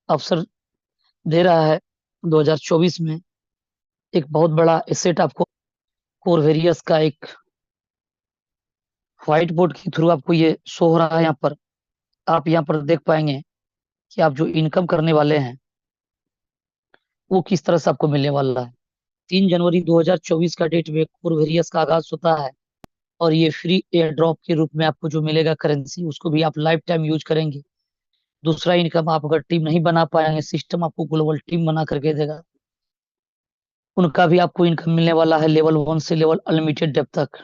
अवसर दे रहा है 2024 में। एक बहुत बड़ा एसेट आपको कोरवेरियस का एक व्हाइट बोर्ड के थ्रू आपको ये शो हो रहा है। यहाँ पर आप यहाँ पर देख पाएंगे कि आप जो इनकम करने वाले हैं वो किस तरह से आपको मिलने वाला है। 3 जनवरी 2024 का डेट में कोरवेरियस का आगाज होता है और ये फ्री एयर ड्रॉप के रूप में आपको जो मिलेगा करेंसी, उसको भी आप लाइफ टाइम यूज करेंगे। दूसरा इनकम, आप अगर टीम नहीं बना पाएंगे, सिस्टम आपको ग्लोबल टीम बना करके देगा, उनका भी आपको इनकम मिलने वाला है लेवल 1 से लेवल अनलिमिटेड डेप तक।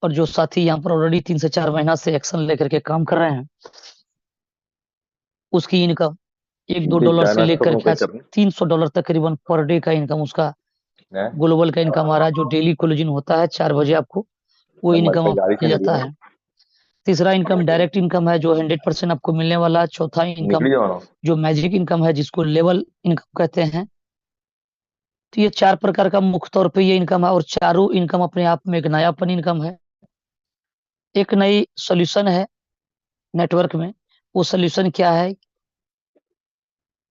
और जो साथी यहाँ पर ऑलरेडी 3 से 4 महीना से एक्शन लेकर के काम कर रहे हैं, उसकी इनकम एक दो जी, डॉलर चाय से नाश्ता लेकर कौन के कर रहे $300 तकरीबन पर डे का इनकम उसका हैं? ग्लोबल का इनकम आ रहा है। जो डेली कोलिजन होता है 4 बजे आपको वो मैं इनकम कहीं आपको गाड़ी से मिल निकली जाता हूँ। है। तीसरा इनकम डायरेक्ट इनकम है जो 100% आपको मिलने वाला है। चौथा इनकम निकली जाओ। जो मैजिक इनकम है, जिसको लेवल इनकम कहते हैं। तो ये 4 प्रकार का मुख्य तौर पे ये इनकम है, और चारों इनकम अपने आप में एक नयापन इनकम है। एक नई सोल्यूशन है नेटवर्क में। वो सोल्यूशन क्या है,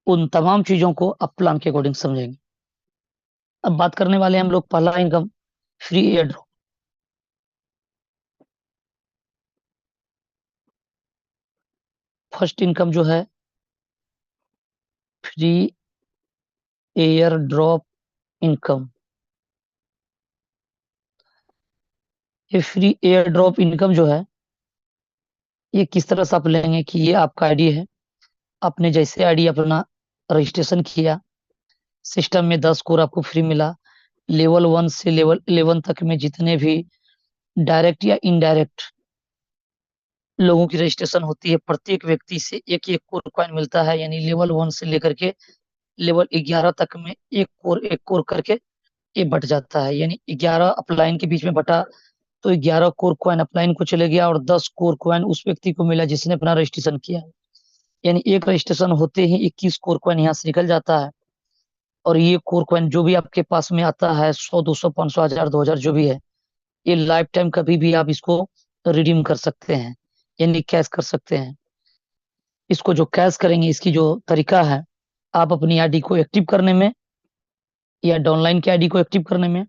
उन तमाम चीजों को आप प्लान के अकॉर्डिंग समझेंगे। अब बात करने वाले हैं हम लोग पहला income, free air drop. First income जो है फ्री एयर ड्रॉप इनकम। ये फ्री एयर ड्रॉप इनकम जो है, ये किस तरह से आप लेंगे कि ये आपका आईडी है। आपने जैसे आईडी अपना रजिस्ट्रेशन किया, सिस्टम में 10 कोर आपको फ्री मिला। लेवल 1 से लेवल 11 तक में जितने भी डायरेक्ट या इनडायरेक्ट लोगों की रजिस्ट्रेशन होती है, प्रत्येक व्यक्ति से एक एक कोर कॉइन मिलता है। यानी लेवल 1 से लेकर के लेवल 11 तक में एक कोर करके ये बट जाता है। यानी 11 अपलाइन के बीच में बटा, तो 11 कोर कॉइन अपलाइन को चले गया और 10 कोर कॉइन उस व्यक्ति को मिला जिसने अपना रजिस्ट्रेशन किया। यानी एक रजिस्ट्रेशन होते ही 21 कोर कॉइन यहाँ से निकल जाता है। और ये कोर कॉइन जो भी आपके पास में आता है, 100, 200, 500, 1000, 2000 जो भी है, ये लाइफ टाइम कभी भी आप इसको रिडीम कर सकते हैं, यानी कैश कर सकते हैं। इसको जो कैश करेंगे, इसकी जो तरीका है, आप अपनी आईडी को एक्टिव करने में या डाउनलाइन की आईडी को एक्टिव करने में,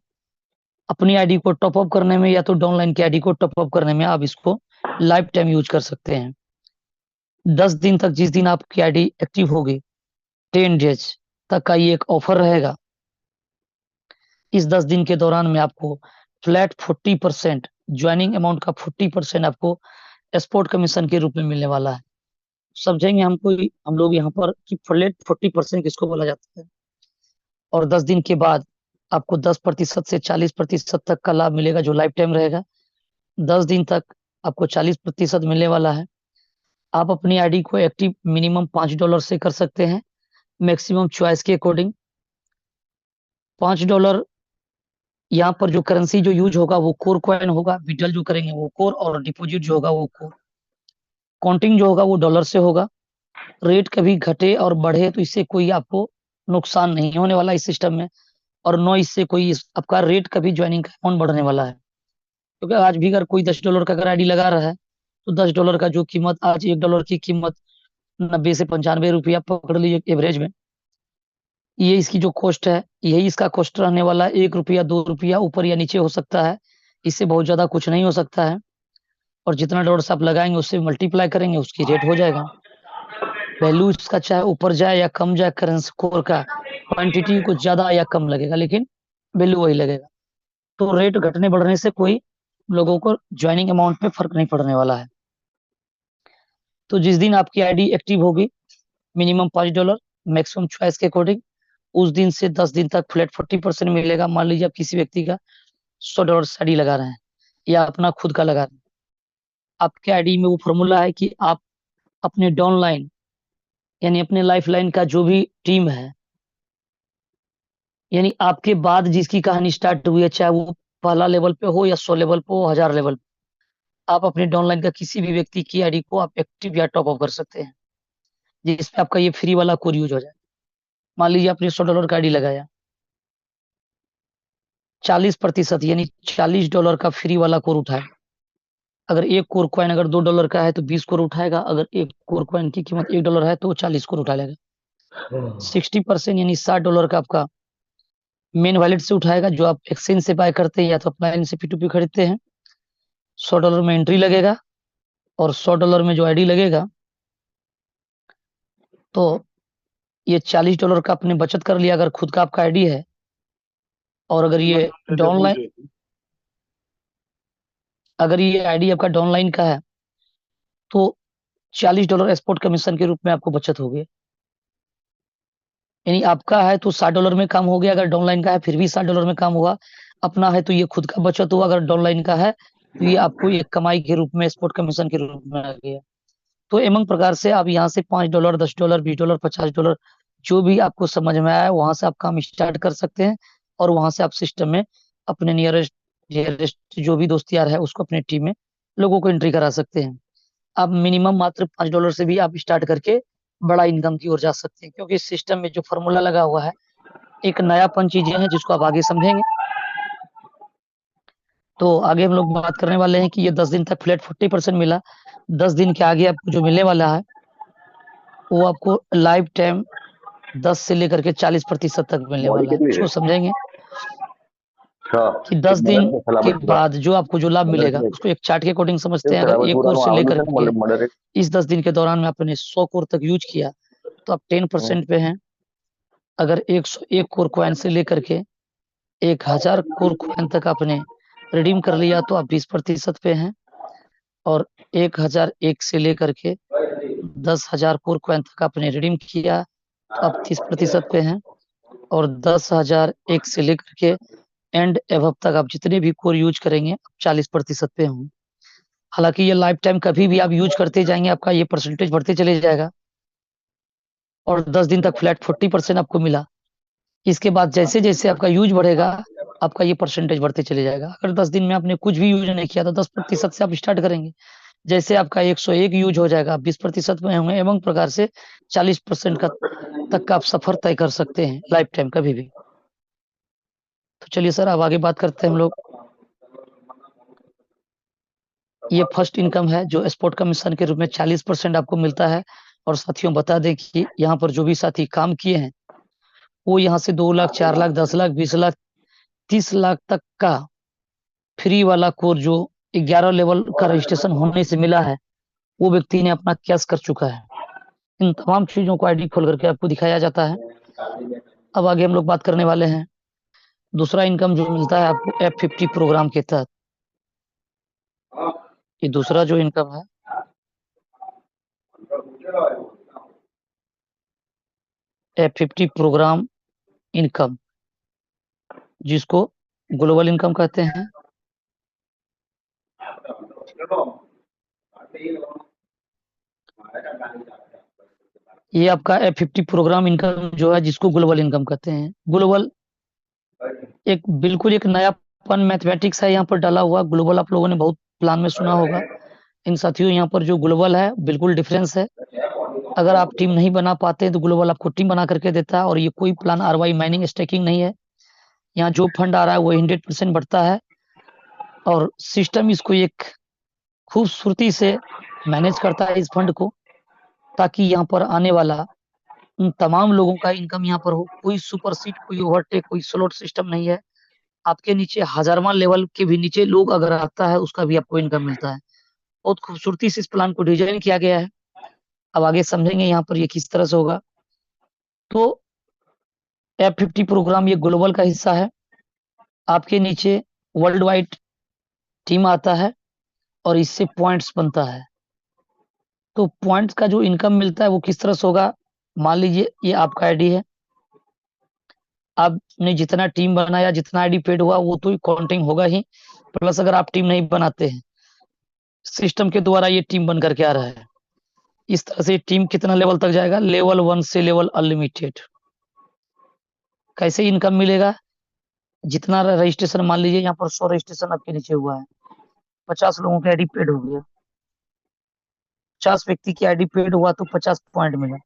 अपनी आईडी को टॉपअप करने में, या तो डाउनलाइन की आईडी को टॉपअप करने में आप इसको लाइफ टाइम यूज कर सकते हैं। 10 दिन तक, जिस दिन आपकी आईडी एक्टिव होगी, 10 डेज तक का ये एक ऑफर रहेगा। इस 10 दिन के दौरान में आपको फ्लैट 40%, ज्वाइनिंग अमाउंट का 40% आपको स्पॉट कमीशन के रूप में मिलने वाला है। समझेंगे हम लोग यहाँ पर कि फ्लैट 40% किसको बोला जाता है। और 10 दिन के बाद आपको 10% से 40% तक का लाभ मिलेगा, जो लाइफ टाइम रहेगा। 10 दिन तक आपको 40% मिलने वाला है। आप अपनी आईडी को एक्टिव मिनिमम $5 से कर सकते हैं, मैक्सिमम चॉइस के अकॉर्डिंग। $5 यहाँ पर जो करेंसी जो यूज होगा वो कोर कॉइन होगा, विड्रॉल जो करेंगे वो कोर, और डिपॉजिट जो होगा वो कोर। काउंटिंग जो होगा वो डॉलर से होगा। रेट कभी घटे और बढ़े तो इससे कोई आपको नुकसान नहीं होने वाला इस सिस्टम में। और नो, इससे कोई आपका रेट कभी ज्वाइनिंग का अमाउंट बढ़ने वाला है। क्योंकि आज भी अगर कोई $10 का अगर आईडी लगा रहा है, तो $10 का जो कीमत, आज $1 की कीमत 90 से 95 रुपया पकड़ लीजिए एवरेज में। ये इसकी जो कॉस्ट है, यही इसका कॉस्ट रहने वाला है। ₹1 ₹2 ऊपर या नीचे हो सकता है, इससे बहुत ज्यादा कुछ नहीं हो सकता है। और जितना डॉलर आप लगाएंगे उससे मल्टीप्लाई करेंगे, उसकी रेट हो जाएगा। वैल्यू इसका चाहे ऊपर जाए या कम जाए, करेंसी कोर का क्वांटिटी कुछ ज्यादा या कम लगेगा, लेकिन वैल्यू वही लगेगा। तो रेट घटने बढ़ने से कोई लोगों को ज्वाइनिंग अमाउंट में फर्क नहीं पड़ने वाला है। तो जिस दिन आपकी आईडी एक्टिव होगी, मिनिमम $5, मैक्सिमम चॉइस के अकॉर्डिंग, उस दिन से 10 दिन तक फ्लैट 40% मिलेगा। मान लीजिए आप किसी व्यक्ति का $100 आईडी लगा रहे हैं या अपना खुद का लगा रहे हैं, आपके आईडी में वो फॉर्मूला है कि आप अपने डाउनलाइन, यानी अपने लाइफ लाइन का जो भी टीम है, यानी आपके बाद जिसकी कहानी स्टार्ट हुई है, चाहे वो पहला लेवल पे हो या 100 लेवल पे हो, 1000 लेवल पे, आप अपने डाउनलाइन का किसी भी व्यक्ति की आईडी को आप एक्टिव या टॉप अप कर सकते हैं, जिसपे आपका ये फ्री वाला कोड यूज हो जाए। मान लीजिए आपने $100 का आईडी लगाया, 40% यानी $40 का फ्री वाला कोड उठाए। अगर एक कोर कॉइन अगर $2 का है तो 20 कोर उठाएगा। अगर एक कोर कॉइन की कीमत $1 है तो वो 40 कोर उठा लेगा। 60% यानी $60 का आपका मेन वॉलेट से उठाएगा, जो आप एक्सचेंज से बाय करते हैं या तो अपना से P2P खरीदते हैं। $100 में एंट्री लगेगा, और $100 में जो आईडी लगेगा, तो ये $40 का आपने बचत कर लिया अगर खुद का आपका आईडी है। और अगर ये आईडी आपका डाउनलाइन का है, तो $40 एक्सपोर्ट कमीशन के रूप में आपको बचत होगी। यानी आपका है तो $60 में काम हो गया, अगर डाउनलाइन का है फिर भी $60 में काम हुआ। अपना है तो ये खुद का बचत हुआ, अगर डाउनलाइन का है तो ये आपको एक कमाई के रूप में, एक्सपोर्ट कमीशन के रूप में आ गया। तो एमंग प्रकार से आप यहाँ से $5, $10, $20, $50, जो भी आपको समझ में आया वहां से आप काम स्टार्ट कर सकते हैं। और वहां से आप सिस्टम में अपने नियरेस्ट नियरेस्ट जो भी दोस्त यार है उसको अपने टीम में लोगों को एंट्री करा सकते हैं। आप मिनिमम मात्र $5 से भी आप स्टार्ट करके बड़ा इनकम की ओर जा सकते हैं, क्योंकि इस सिस्टम में जो फॉर्मूला लगा हुआ है, एक नयापन चीजें हैं जिसको आप आगे समझेंगे। तो आगे हम लोग बात करने वाले हैं कि ये 10 दिन तक फ्लैट 40% मिला। 10 दिन के आगे आपको जो मिलने वाला है वो आपको लाइफ टाइम 10 से लेकर के 40% तक मिलने वाला है। उसको समझेंगे कि 10 दिन के बाद जो आपको जो लाभ मिलेगा उसको एक चार्ट के अकॉर्डिंग समझते हैं। अगर 1 कोर से लेकर के इस 10 दिन के दौरान में आपने 100 कोर तक यूज किया तो आप 10% पे हैं। अगर 101 कोर कॉइन से लेकर के 1000 कोर कॉइन तक आपने रिडीम कर लिया तो आप 20% पे हैं। और 1001 से लेकर के 10,000 कोर कॉइन तक आपने रिडीम किया तो आप 30% पे हैं। और 10,001 से लेकर के एंड एवब तक आप जितने भी कोर यूज करेंगे आप 40% पे होंगे। हालांकि ये लाइफ टाइम कभी भी आप यूज करते जाएंगे आपका ये परसेंटेज बढ़ते चले जाएगा। और 10 दिन तक फ्लैट 40% आपको मिला। इसके बाद जैसे जैसे आपका यूज बढ़ेगा आपका ये परसेंटेज बढ़ते चले जाएगा। अगर 10 दिन में आपने कुछ भी यूज नहीं किया तो 10% से आप स्टार्ट करेंगे। जैसे आपका 101 यूज हो जाएगा आप 20% में होंगे, एवं प्रकार से 40% का तक का आप सफर तय कर सकते हैं लाइफ टाइम कभी भी। तो चलिए सर अब आगे बात करते हैं हम लोग। ये फर्स्ट इनकम है जो एक्सपोर्ट कमीशन के रूप में 40% आपको मिलता है। और साथियों बता दें कि यहाँ पर जो भी साथी काम किए हैं वो यहाँ से 2 लाख, 4 लाख, 10 लाख, 20 लाख, 30 लाख तक का फ्री वाला कोर जो 11 लेवल का रजिस्ट्रेशन होने से मिला है वो व्यक्ति ने अपना कैश कर चुका है। इन तमाम चीजों को आईडी खोल करके आपको दिखाया जाता है। अब आगे हम लोग बात करने वाले हैं दूसरा इनकम जो मिलता है आपको F50 प्रोग्राम के तहत। ये दूसरा जो इनकम है F50 प्रोग्राम इनकम, जिसको ग्लोबल इनकम कहते हैं। ये आपका F50 प्रोग्राम इनकम जो है जिसको ग्लोबल इनकम कहते हैं। ग्लोबल एक बिल्कुल एक नयापन मैथमेटिक्स है यहाँ पर डाला हुआ। ग्लोबल आप लोगों ने बहुत प्लान में सुना होगा। इन साथियों यहाँ पर जो ग्लोबल है बिल्कुल डिफरेंस है। अगर आप टीम नहीं बना पाते तो ग्लोबल आपको टीम बना करके देता है। और ये कोई प्लान RY माइनिंग स्टेकिंग नहीं है। यहाँ जो फंड आ रहा है वो 100% बढ़ता है। और सिस्टम इसको एक खूबसूरती से मैनेज करता है इस फंड को, ताकि यहाँ पर आने वाला उन तमाम लोगों का इनकम यहाँ पर हो। कोई सुपर सीट, कोई ओवरटेक, कोई स्लॉट सिस्टम नहीं है। आपके नीचे हजारवां लेवल के भी नीचे लोग अगर आता है उसका भी आपको इनकम मिलता है। बहुत खूबसूरती से इस प्लान को डिजाइन किया गया है। अब आगे समझेंगे यहाँ पर ये किस तरह से होगा। तो F50 प्रोग्राम ये ग्लोबल का हिस्सा है। आपके नीचे वर्ल्ड वाइड टीम आता है और इससे पॉइंट्स बनता है। तो पॉइंट्स का जो इनकम मिलता है वो किस तरह से होगा। मान लीजिए ये आपका आईडी है, आपने जितना टीम बनाया, जितना आईडी पेड हुआ वो तो काउंटिंग होगा ही। प्लस अगर आप टीम नहीं बनाते हैं, सिस्टम के द्वारा ये टीम बन करके आ रहा है। इस तरह से टीम कितना लेवल तक जाएगा, लेवल 1 से लेवल अनलिमिटेड। कैसे इनकम मिलेगा, जितना रजिस्ट्रेशन, मान लीजिए यहाँ पर 100 रजिस्ट्रेशन आपके नीचे हुआ है, 50 लोगों की आईडी पेड हो गया, 50 व्यक्ति की आईडी पेड हुआ तो 50 पॉइंट मिला,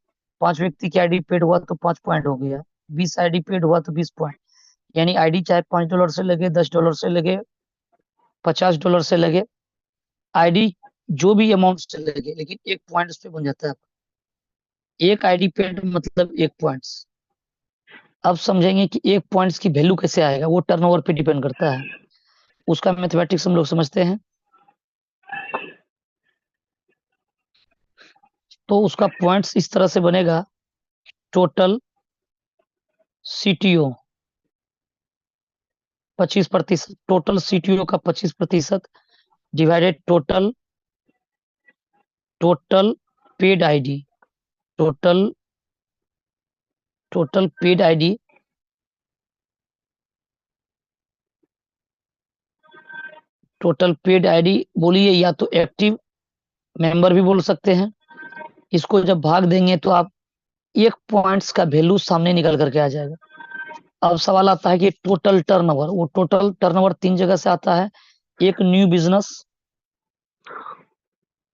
5 व्यक्ति की आईडी पेड हुआ तो 5 पॉइंट हो गया, 20 आईडी पेड हुआ तो 20 पॉइंट। यानी आईडी चाहे $5 से लगे, $10 से लगे, $50 से लगे, आईडी जो भी अमाउंट से लगे, लेकिन एक पॉइंट उस पर बन जाता है। एक आईडी पेड मतलब 1 पॉइंट्स। अब समझेंगे कि 1 पॉइंट्स की वैल्यू कैसे आएगा, वो टर्नओवर पे डिपेंड करता है। उसका मैथमेटिक्स हम लोग समझते हैं। तो उसका पॉइंट्स इस तरह से बनेगा, टोटल सीटीओ 25%, टोटल सीटीओ का 25% divided total total paid ID, total total paid ID, total paid ID बोलिए, या तो एक्टिव मेंबर भी बोल सकते हैं। इसको जब भाग देंगे तो आप 1 पॉइंट्स का वैल्यू सामने निकल करके आ जाएगा। अब सवाल आता है कि टोटल टर्नओवर, वो टोटल टर्नओवर 3 जगह से आता है। एक न्यू बिजनेस,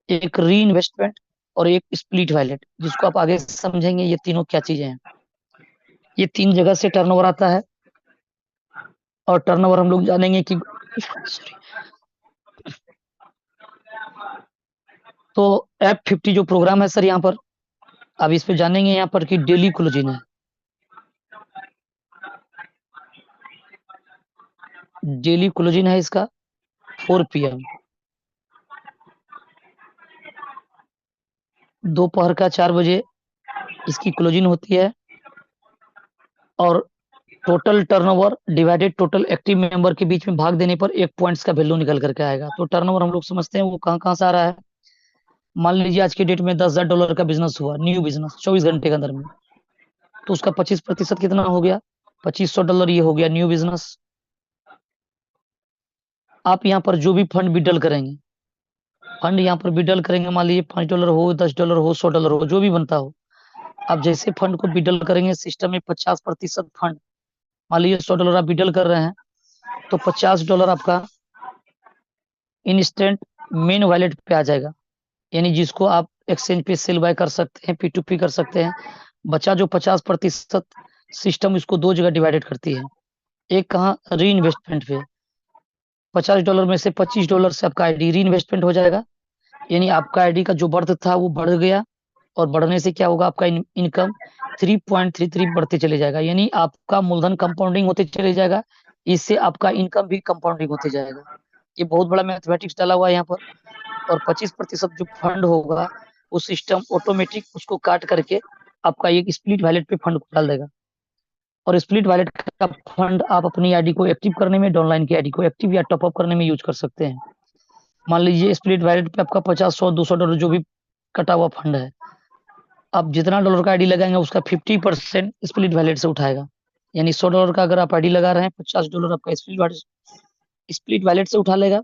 एक री इन्वेस्टमेंट, और एक स्प्लिट वैलेट, जिसको आप आगे समझेंगे ये तीनों क्या चीजें हैं। ये 3 जगह से टर्नओवर आता है। और टर्नओवर हम लोग जानेंगे कि तो F50 जो प्रोग्राम है सर, यहाँ पर अब इस पे जानेंगे यहाँ पर कि डेली क्लोजिंग है। डेली क्लोजिंग है इसका 4 PM, दोपहर का 4 बजे इसकी क्लोजिंग होती है। और total turnover divided total active member के बीच में भाग देने पर 1 पॉइंट्स का वैल्यू निकल करके आएगा। तो टर्नओवर हम लोग समझते हैं वो कहाँ कहाँ से आ रहा है। मान लीजिए आज की डेट में $10,000 का बिजनेस हुआ, न्यू बिजनेस 24 घंटे के अंदर में, तो उसका 25% कितना हो गया, $2500, ये हो गया न्यू बिजनेस। आप यहाँ पर जो भी फंड विड्रॉल करेंगे, फंड यहाँ पर विड्रॉल करेंगे, मान लीजिए $5 हो, $10 हो, $100 हो, जो भी बनता हो। आप जैसे फंड को विड्रॉल करेंगे, सिस्टम में 50% फंड, मान लीजिए $100 आप विड्रॉल कर रहे हैं, तो $50 आपका इंस्टेंट मेन वॉलेट पे आ जाएगा, यानी जिसको आप एक्सचेंज पे सेल बाय कर सकते हैं, P2P कर सकते हैं। बचा जो 50%, सिस्टम इसको 2 जगह डिवाइडेड करती है। एक कहाँ, री इन्वेस्टमेंट पे, $50 में से $25 से आपका आईडी री इन्वेस्टमेंट हो जाएगा, यानी आपका आईडी का जो बढ़त था वो बढ़ गया। और बढ़ने से क्या होगा, आपका इनकम 3.33 बढ़ते चले जाएगा, यानी आपका मूलधन कंपाउंडिंग होते चले जाएगा। इससे आपका इनकम भी कंपाउंडिंग होते जाएगा। ये बहुत बड़ा मैथमेटिक्स डाला हुआ है यहाँ पर। और 25% जो फंड होगा, वो सिस्टम ऑटोमेटिक उसको काट करके आपका एक स्प्लिट वैलेट पे फंड को डाल देगा। और स्प्लिट वैलेट का फंड आप अपनी आईडी को एक्टिव करने में, डाउनलाइन की आईडी को एक्टिव या टॉपअप करने में यूज कर सकते हैं। मान लीजिए स्प्लिट वैलेट पे आपका 50, 100, $200 जो भी कटा हुआ फंड है, आप जितना डॉलर का आईडी लगाएंगे उसका 50% स्प्लिट वैलेट से उठाएगा। यानी $100 का अगर आप आईडी लगा रहे हैं, $50 आपका स्प्लिट वैलेट से उठा लेगा।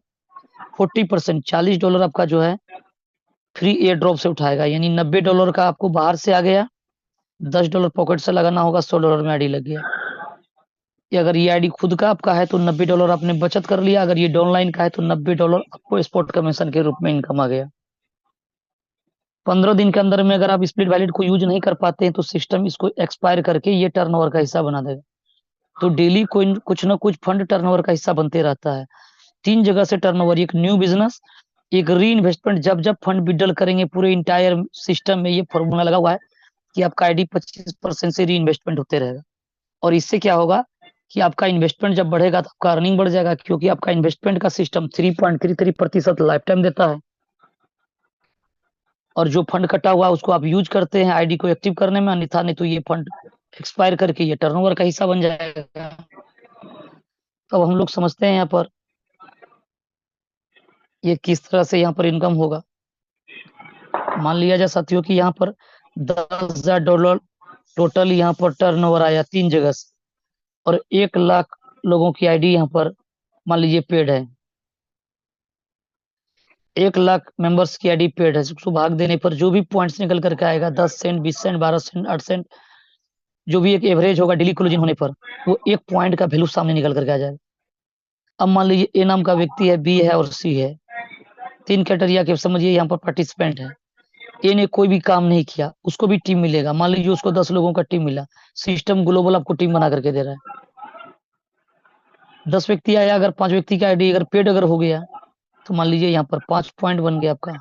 40% $40 आपका जो है फ्री एयर ड्रॉप से उठाएगा, यानी $90 का आपको बाहर से आ गया, $10 पॉकेट से लगाना होगा, $100 में आईडी लग गया। ये अगर ये आईडी खुद का आपका है तो $90 आपने बचत कर लिया, अगर ये डाउनलाइन का है तो $90 आपको स्पॉट कमीशन के रूप में इनकम आ गया। 15 दिन के अंदर में अगर आप स्प्लिट वैलेट को यूज नहीं कर पाते हैं तो सिस्टम इसको एक्सपायर करके ये टर्नओवर का हिस्सा बना देगा। तो डेली कोई कुछ ना कुछ फंड टर्नओवर का हिस्सा बनते रहता है। 3 जगह से टर्नओवर, एक न्यू बिजनेस, एक री इन्वेस्टमेंट। जब जब फंड विड्रॉल करेंगे, पूरे इंटायर सिस्टम में ये फॉर्मूला लगा हुआ है कि आपका आईडी 25% से री इन्वेस्टमेंट होते रहेगा। और इससे क्या होगा कि आपका इन्वेस्टमेंट जब बढ़ेगा तो आपका अर्निंग बढ़ जाएगा, क्योंकि आपका इन्वेस्टमेंट का सिस्टम 3.33% लाइफ टाइम देता है। और जो फंड कटा हुआ है उसको आप यूज करते हैं आईडी को एक्टिव करने में, अन्यथा नहीं तो ये फंड एक्सपायर करके ये टर्नओवर का हिस्सा बन जाएगा। तो हम लोग समझते हैं यहाँ पर ये किस तरह से यहाँ पर इनकम होगा। मान लिया जाए साथियों कि यहाँ पर $10,000 टोटल यहाँ पर टर्नओवर आया 3 जगह से, और 1 लाख लोगों की आईडी यहाँ पर मान लीजिए पेड है। 1 लाख मेंबर्स की आईडी पेड है। उसको भाग देने पर जो भी पॉइंट्स निकल करके आएगा, 10 सेंट, 20 सेंट, 12 सेंट, 8 सेंट, जो भी एक एवरेज होगा डेली क्लोजिंग होने पर, वो 1 पॉइंट का वैल्यू सामने निकल करके आ जाएगा। अब मान लीजिए ए नाम का व्यक्ति है, बी है और सी है, 3 कैटेगरी के समझिए यहाँ पर पार्टिसिपेंट है। ए ने कोई भी काम नहीं किया, उसको भी टीम मिलेगा। मान लीजिए उसको 10 लोगों का टीम मिला, सिस्टम ग्लोबल आपको टीम बना करके दे रहा है। 10 व्यक्ति आया, अगर 5 व्यक्ति का आईडी अगर पेड अगर हो गया, तो मान लीजिए यहाँ पर 5 पॉइंट बन गया आपका,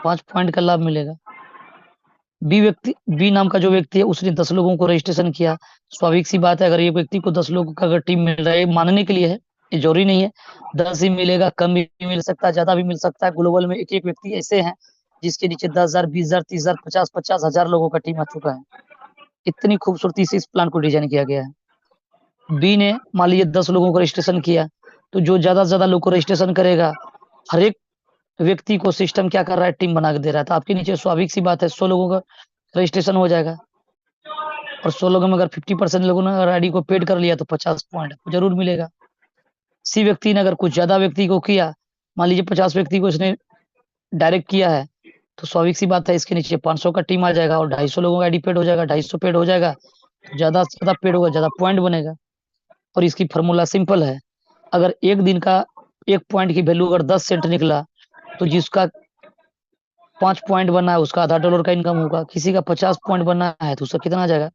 5 पॉइंट का लाभ मिलेगा। बी नाम का जो व्यक्ति है उसने 10 लोगों को रजिस्ट्रेशन किया। स्वाभाविक सी बात है, अगर ये व्यक्ति को 10 लोगों का अगर टीम मिल रहा है, ये मानने के लिए है, ये जरूरी नहीं है 10 ही मिलेगा, कम भी मिल सकता है, ज्यादा भी मिल सकता है। ग्लोबल में एक एक व्यक्ति ऐसे हैं जिसके नीचे 10,000, 20,000, 30,000, 50,000 लोगों का टीम आ चुका है। इतनी खूबसूरती से इस प्लान को डिजाइन किया गया है। बी ने मान लीजिए 10 लोगों को रजिस्ट्रेशन किया, तो जो ज्यादा से ज्यादा लोग को रजिस्ट्रेशन करेगा, हर एक व्यक्ति को सिस्टम क्या कर रहा है, टीम बना के दे रहा है। तो आपके नीचे स्वाभाविक सी बात है 100 लोगों का रजिस्ट्रेशन हो जाएगा, और 100 लोगों में अगर 50% लोगों ने अगर आईडी को पेड कर लिया तो 50 पॉइंट आपको जरूर मिलेगा। सी व्यक्ति ने अगर कुछ ज्यादा व्यक्ति को किया, मान लीजिए 50 व्यक्ति को इसने डायरेक्ट किया है, तो स्वाभाविक सी बात है इसके नीचे 500 का टीम आ जाएगा और 250 लोगों का आईडी पेड हो जाएगा। 250 पेड हो जाएगा तो ज्यादा से ज्यादा पेड होगा, ज्यादा पॉइंट बनेगा। और इसकी फॉर्मूला सिंपल है, अगर एक दिन का एक पॉइंट की वैल्यू अगर 10 सेंट निकला, तो जिसका 5 पॉइंट बना है उसका $0.5 का इनकम होगा। किसी का 50 पॉइंट बना है तो उसका कितना आ जाएगा,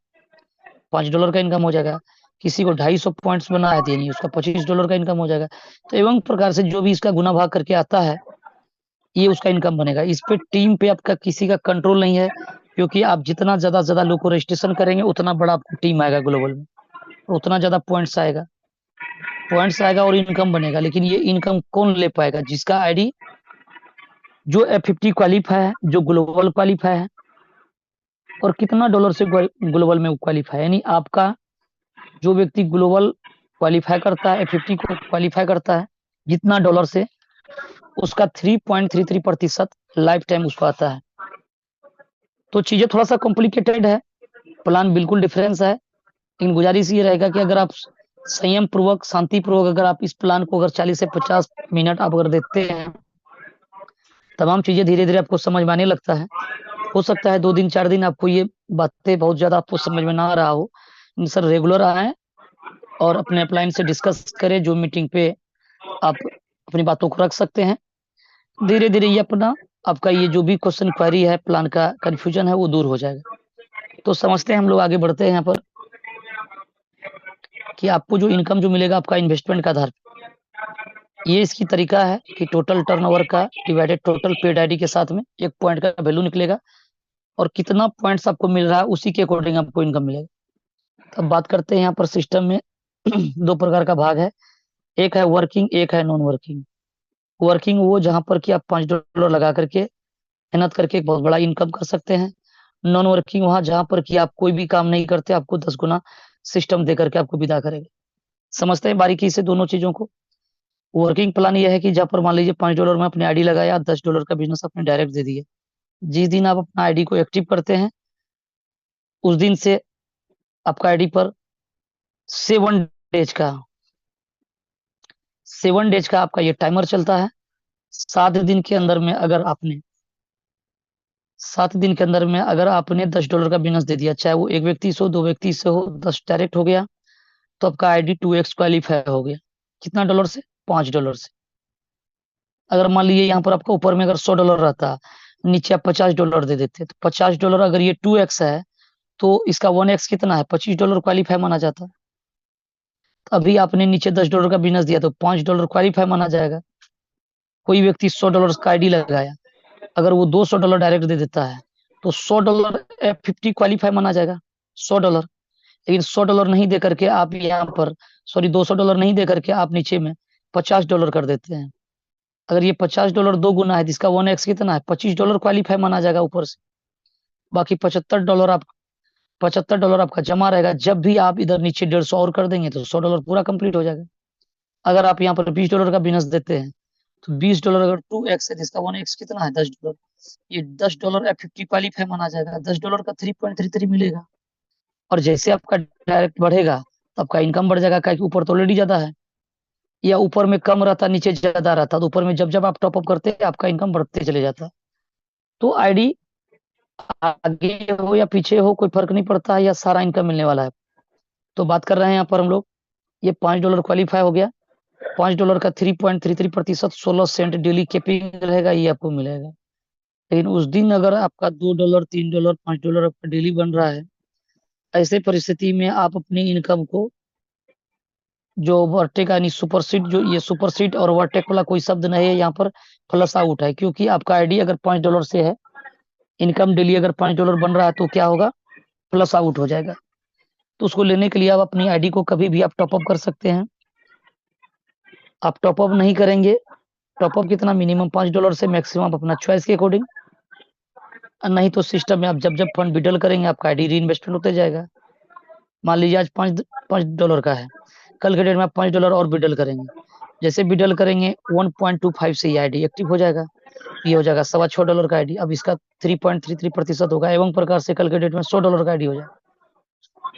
$5 का इनकम हो जाएगा। किसी को 250 पॉइंट्स बना है तो यानी उसका $25 का इनकम हो जाएगा। तो एवं प्रकार से जो भी इसका गुना भाग करके आता है, ये उसका इनकम बनेगा। इस पे टीम पे आपका किसी का कंट्रोल नहीं है, क्योंकि आप जितना ज्यादा से ज्यादा लोग को रजिस्ट्रेशन करेंगे उतना बड़ा आपको टीम आएगा ग्लोबल में, उतना ज्यादा पॉइंट्स आएगा और इनकम बनेगा। लेकिन ये इनकम कौन ले पाएगा, जिसका आईडी जो F50 क्वालिफाई है, जो ग्लोबल क्वालिफाई है, और कितना डॉलर से ग्लोबल में क्वालिफाई है। यानी आपका जो व्यक्ति ग्लोबल क्वालिफाई करता है, F50 को क्वालिफाई करता है, जितना डॉलर से, उसका 3.33% लाइफ टाइम उसको आता है। तो चीजें थोड़ा सा कॉम्प्लिकेटेड है, प्लान बिल्कुल डिफरेंस है, लेकिन गुजारिश ये रहेगा कि अगर आप संयम पूर्वक, शांति पूर्वक अगर आप इस प्लान को अगर 40 से 50 मिनट आप अगर देखते हैं, तमाम चीजें धीरे धीरे आपको समझ में आने लगता है। हो सकता है 2 दिन 4 दिन आपको ये बातें बहुत ज्यादा आपको समझ में ना आ रहा हो, सर रेगुलर आए और अपने अपलाइन से डिस्कस करें, जो मीटिंग पे आप अपनी बातों को रख सकते हैं। धीरे धीरे ये अपना आपका ये जो भी क्वेश्चन क्वेरी है, प्लान का कंफ्यूजन है, वो दूर हो जाएगा। तो समझते हैं, हम लोग आगे बढ़ते हैं यहाँ पर कि आपको जो इनकम जो मिलेगा आपका इन्वेस्टमेंट का आधार, ये इसकी तरीका है कि टोटल टर्नओवर का डिवाइडेड टोटल पेड आईडी के साथ में एक पॉइंट का वैल्यू निकलेगा, और कितना पॉइंट्स आपको मिल रहा है उसी के अकॉर्डिंग आपको इनकम मिलेगा। अब बात करते हैं यहाँ पर सिस्टम में 2 प्रकार का भाग है, एक है वर्किंग, एक है नॉन वर्किंग। वर्किंग वो जहां पर कि आप $5 लगा करके मेहनत करके एक बहुत बड़ा इनकम कर सकते हैं। नॉन वर्किंग वहां जहां पर कि आप कोई भी काम नहीं करते, आपको 10 गुना सिस्टम दे करके आपको विदा करेगा। समझते हैं बारीकी से दोनों चीजों को। वर्किंग प्लान ये है कि जहां पर मान लीजिए $5 में अपने आईडी लगाया, $10 का बिजनेस आपने डायरेक्ट दे दिया। जिस दिन आप अपना आईडी को एक्टिव करते हैं, उस दिन से आपका आईडी पर 7 डेज का 7 डेज का आपका ये टाइमर चलता है। 7 दिन के अंदर में अगर आपने 7 दिन के अंदर में अगर आपने $10 का बिजनेस दे दिया, चाहे वो एक व्यक्ति से हो, 2 व्यक्ति से हो, 10 डायरेक्ट हो गया, तो आपका आईडी 2x क्वालिफाई हो गया। कितना डॉलर से, $5 से। अगर मान लीजिए यहाँ पर आपका ऊपर में अगर $100 रहता, नीचे आप $50 दे देते, तो $50 अगर ये 2x है, तो इसका 1x कितना है, $25 क्वालिफाई माना जाता। तो अभी आपने नीचे $10 का बिजनेस दिया तो $5 क्वालिफाई माना जाएगा। कोई व्यक्ति $100 का आईडी लगाया, अगर वो $200 डायरेक्ट दे देता है, तो $100 F50 क्वालिफाई माना जाएगा, $100। लेकिन $100 नहीं दे करके आप यहाँ पर, सॉरी, $200 नहीं दे करके आप नीचे में $50 कर देते हैं। अगर ये $50 दो गुना है, जिसका 1x कितना है, $25 क्वालिफाई माना जाएगा ऊपर से। बाकी $75 आपका जमा रहेगा। जब भी आप इधर नीचे 150 और कर देंगे तो $100 पूरा कंप्लीट हो जाएगा। अगर आप यहाँ पर $20 का बिजनेस देते हैं, तो $20 अगर 2x है, जिसका 1x कितना है, $10, ये $10 F50 क्वालिफाई माना जाएगा। $10 का 3.33 मिलेगा। और जैसे आपका डायरेक्ट बढ़ेगा तो आपका इनकम बढ़ जाएगा, क्योंकि ऊपर तो ऑलरेडी ज्यादा है, या ऊपर में कम रहता, नीचे ज्यादा रहता, तो ऊपर में जब जब आप टॉपअप करते हैं आपका इनकम बढ़ते चले जाता। तो आईडी आगे हो या पीछे हो कोई फर्क नहीं पड़ता है, या सारा इनकम मिलने वाला है। तो बात कर रहे हैं यहाँ पर हम लोग, ये $5 क्वालिफाई हो गया। $5 का 3.33%, 16 सेंट डेली कैपिंग रहेगा, ये आपको मिलेगा। लेकिन उस दिन अगर आपका $2, $3, $5 आपका डेली बन रहा है, ऐसे परिस्थिति में आप अपनी इनकम को, जो वर्टेक यानी सुपरसीड, जो ये सुपरसीड और वर्टेक वाला कोई शब्द नहीं है यहाँ पर, फ्लश आउट है। क्योंकि आपका आईडी अगर $5 से है, इनकम डेली अगर $5 बन रहा है तो क्या होगा, प्लस आउट हो जाएगा। तो उसको लेने के लिए आप अपनी आईडी को कभी भी आप टॉपअप कर सकते हैं। आप टॉपअप नहीं करेंगे, टॉपअप कितना, मिनिमम $5 से मैक्सिमम आप अपना चॉइस के अकॉर्डिंग, नहीं तो सिस्टम में आप जब जब फंड विड्रॉल करेंगे आपका आईडी री इन्वेस्टमेंट होते जाएगा। मान लीजिए आज $5 का है, कल के डेट में आप $5 और विड्रॉल करेंगे, जैसे विड्रॉल करेंगे 1.25 से ये आईडी एक्टिव हो जाएगा, ये हो जाएगा $6.25 का आईडी। अब इसका 3.33% होगा, एवं प्रकार से कल के डेट में $100 का आईडी हो जाएगा।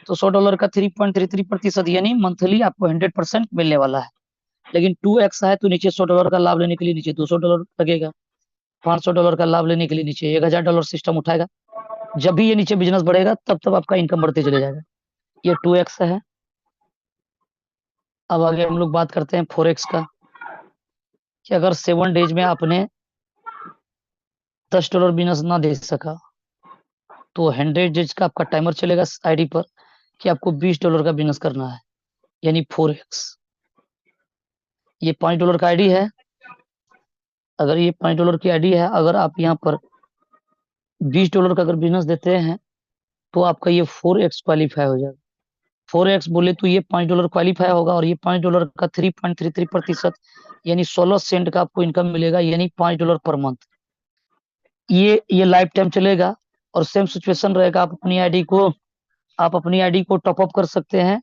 तो $100 का 3.33% यानी मंथली आपको 100% मिलने वाला है। लेकिन 2x है तो नीचे $100 का लाभ लेने के लिए नीचे $200 लगेगा, $500 का लाभ लेने के लिए नीचे $1000 सिस्टम उठाएगा। जब भी ये नीचे बिजनेस बढ़ेगा तब तब आपका इनकम बढ़ते चले जाएगा। ये 2x है। अब आगे हम लोग बात करते हैं 4x का, कि अगर 7 डेज में आपने $10 बिजनेस ना दे सका तो 100 डेज का आपका टाइमर चलेगा आईडी पर कि आपको $20 का बिजनेस करना है, यानी 4x। ये $5 का आईडी है। अगर ये $5 की आईडी है, अगर आप यहाँ पर $20 का अगर बिजनेस देते हैं तो आपका ये 4x क्वालिफाई हो जाएगा। 4x बोले तो ये $5 क्वालिफाई होगा, और ये $5 का 3.33% यानी 16 सेंट का आपको इनकम मिलेगा, यानी $5 पर मंथ। ये लाइफ टाइम चलेगा। और सेम सिचुएशन रहेगा, आप अपनी आईडी को टॉपअप कर सकते हैं,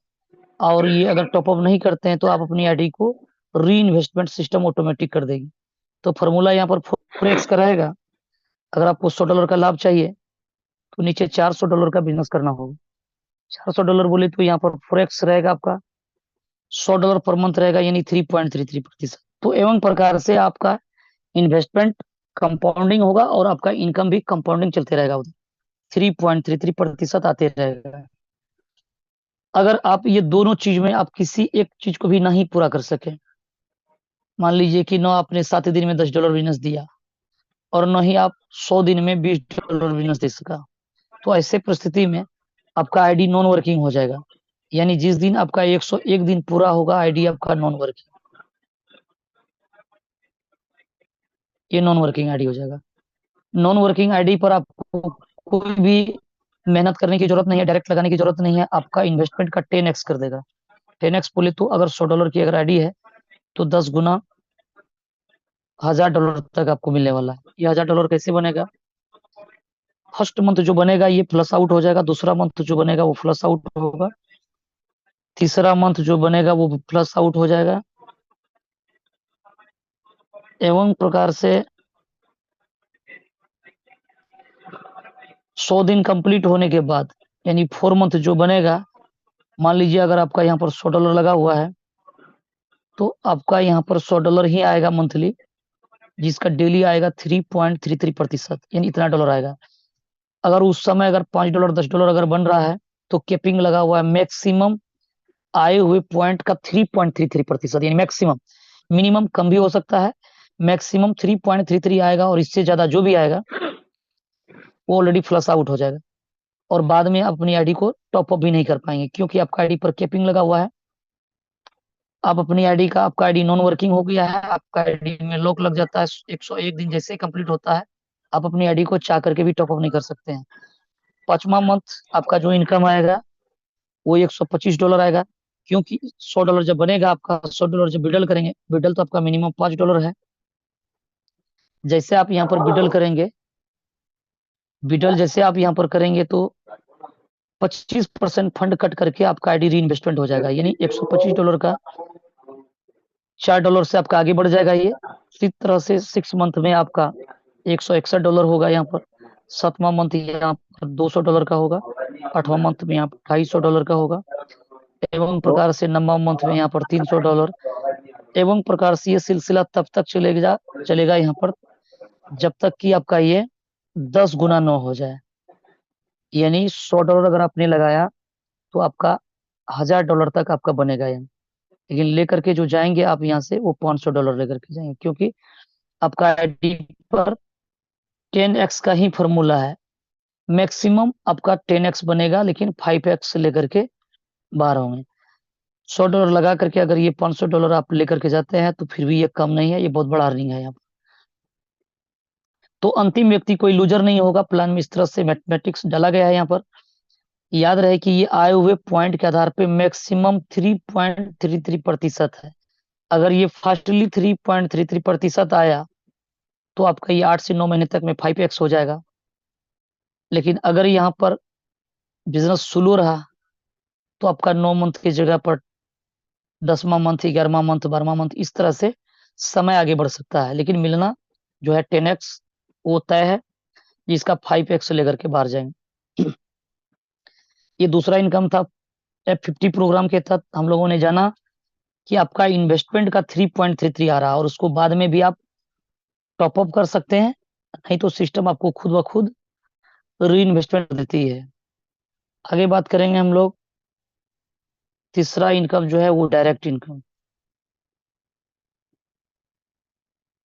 और ये अगर टॉपअप नहीं करते हैं तो आप अपनी आईडी को री इन्वेस्टमेंट सिस्टम ऑटोमेटिक कर देगी। तो फॉर्मूला यहाँ पर 4x का रहेगा। अगर आपको $100 का लाभ चाहिए तो नीचे $400 का बिजनेस करना होगा। $400 बोले तो यहाँ पर 4x रहेगा, आपका $100 पर मंथ रहेगा, यानी 3.33%। तो एवं प्रकार से आपका इन्वेस्टमेंट कंपाउंडिंग होगा और आपका इनकम भी कंपाउंडिंग चलते रहेगा, उधर 3.33% आते रहेगा। अगर आप ये दोनों चीज में आप किसी एक चीज को भी नहीं पूरा कर सके, मान लीजिए कि न आपने 7 दिन में $10 बिजनेस दिया और न ही आप 100 दिन में $20 बिजनेस दे सका, तो ऐसे परिस्थिति में आपका आईडी नॉन वर्किंग हो जाएगा। यानी जिस दिन आपका 101 दिन पूरा होगा आईडी आपका नॉन वर्किंग, ये नॉन वर्किंग आईडी हो जाएगा। नॉन वर्किंग आईडी पर आपको कोई भी मेहनत करने की जरूरत नहीं है, डायरेक्ट लगाने की जरूरत नहीं है, आपका इन्वेस्टमेंट का 10x कर देगा। 10x बोले तो अगर $100 की अगर आईडी है तो 10 गुना $1000 तक आपको मिलने वाला है। ये $1000 कैसे बनेगा, फर्स्ट मंथ जो बनेगा ये प्लस आउट हो जाएगा, दूसरा मंथ जो बनेगा वो प्लस आउट होगा, तीसरा मंथ जो बनेगा वो प्लस आउट हो जाएगा, एवं प्रकार से 100 दिन कंप्लीट होने के बाद यानी 4 मंथ जो बनेगा, मान लीजिए अगर आपका यहाँ पर $100 लगा हुआ है तो आपका यहाँ पर $100 ही आएगा मंथली, जिसका डेली आएगा 3.33%, यानी इतना डॉलर आएगा। अगर उस समय अगर $5 $10 अगर बन रहा है तो केपिंग लगा हुआ है, मैक्सिमम आए हुए पॉइंट का 3.33%, यानी मैक्सिमम, मिनिमम कम भी हो सकता है, मैक्सिमम 3.33 आएगा, और इससे ज्यादा जो भी आएगा वो ऑलरेडी फ्लश आउट हो जाएगा, और बाद में अपनी आईडी को टॉपअप भी नहीं कर पाएंगे क्योंकि आपका आईडी पर केपिंग लगा हुआ है। आप अपनी आईडी का, आपका आईडी नॉन वर्किंग हो गया है, आपका आईडी में लॉक लग जाता है, 101 दिन जैसे ही कंप्लीट होता है आप अपनी आईडी को चाह करके भी टॉपअप नहीं कर सकते हैं। 5वां मंथ आपका जो इनकम आएगा वो $125 आएगा, क्योंकि $100 जब बनेगा, आपका $100 जब विड्रॉल करेंगे, विड्रॉल तो आपका मिनिमम $5 है। जैसे आप यहाँ पर विड्रॉल करेंगे, विड्रॉल जैसे आप यहाँ पर करेंगे तो 25% फंड कट करके आपका आईडी री इन्वेस्टमेंट हो जाएगा, यानी $125 का $4 से आपका आगे बढ़ जाएगा। ये इसी तरह से 6 मंथ में आपका $161 होगा यहाँ पर, 7वां मंथ यहाँ पर $200 का होगा, 8वां मंथ में यहाँ पर $250 का होगा, एवं प्रकार से 9वां मंथ में यहाँ पर $300, एवं प्रकार से ये सिलसिला तब तक चलेगा यहाँ पर जब तक कि आपका ये 10 गुना न हो जाए। यानी $100 अगर आपने लगाया तो आपका $1000 तक आपका बनेगा यहाँ, लेकिन लेकर के जो जाएंगे आप यहाँ से वो $500 लेकर के जाएंगे, क्योंकि आपका आईडी पर 10x का ही फॉर्मूला है। मैक्सिमम आपका 10x बनेगा, लेकिन 5x लेकर के बाहर होंगे। $100 लगा करके अगर ये $500 आप लेकर के जाते हैं तो फिर भी ये कम नहीं है, ये बहुत बड़ा अर्निंग है यहाँ पर। तो अंतिम व्यक्ति कोई लूजर नहीं होगा। प्लान में इस तरह से मैथमेटिक्स डाला गया है यहाँ पर। याद रहे कि ये आए हुए पॉइंट के आधार पे मैक्सिमम 3.33% है। अगर ये फास्टली 3.33% आया तो आपका ये 8 से 9 महीने तक में 5x हो जाएगा। लेकिन अगर यहाँ पर बिजनेस स्लो रहा तो आपका 9 मंथ की जगह पर 10वां मंथ, 11वां मंथ, 12वां मंथ, इस तरह से समय आगे बढ़ सकता है। लेकिन मिलना जो है 10x वो तय है, जिसका 5x लेकर के बाहर जाएंगे। ये दूसरा इनकम था। F50 प्रोग्राम के तहत हम लोगों ने जाना कि आपका इन्वेस्टमेंट का 3.33 आ रहा है और उसको बाद में भी आप टॉपअप कर सकते हैं, नहीं तो सिस्टम आपको खुद ब खुद री इन्वेस्टमेंट देती है। आगे बात करेंगे हम लोग। तीसरा इनकम जो है वो डायरेक्ट इनकम।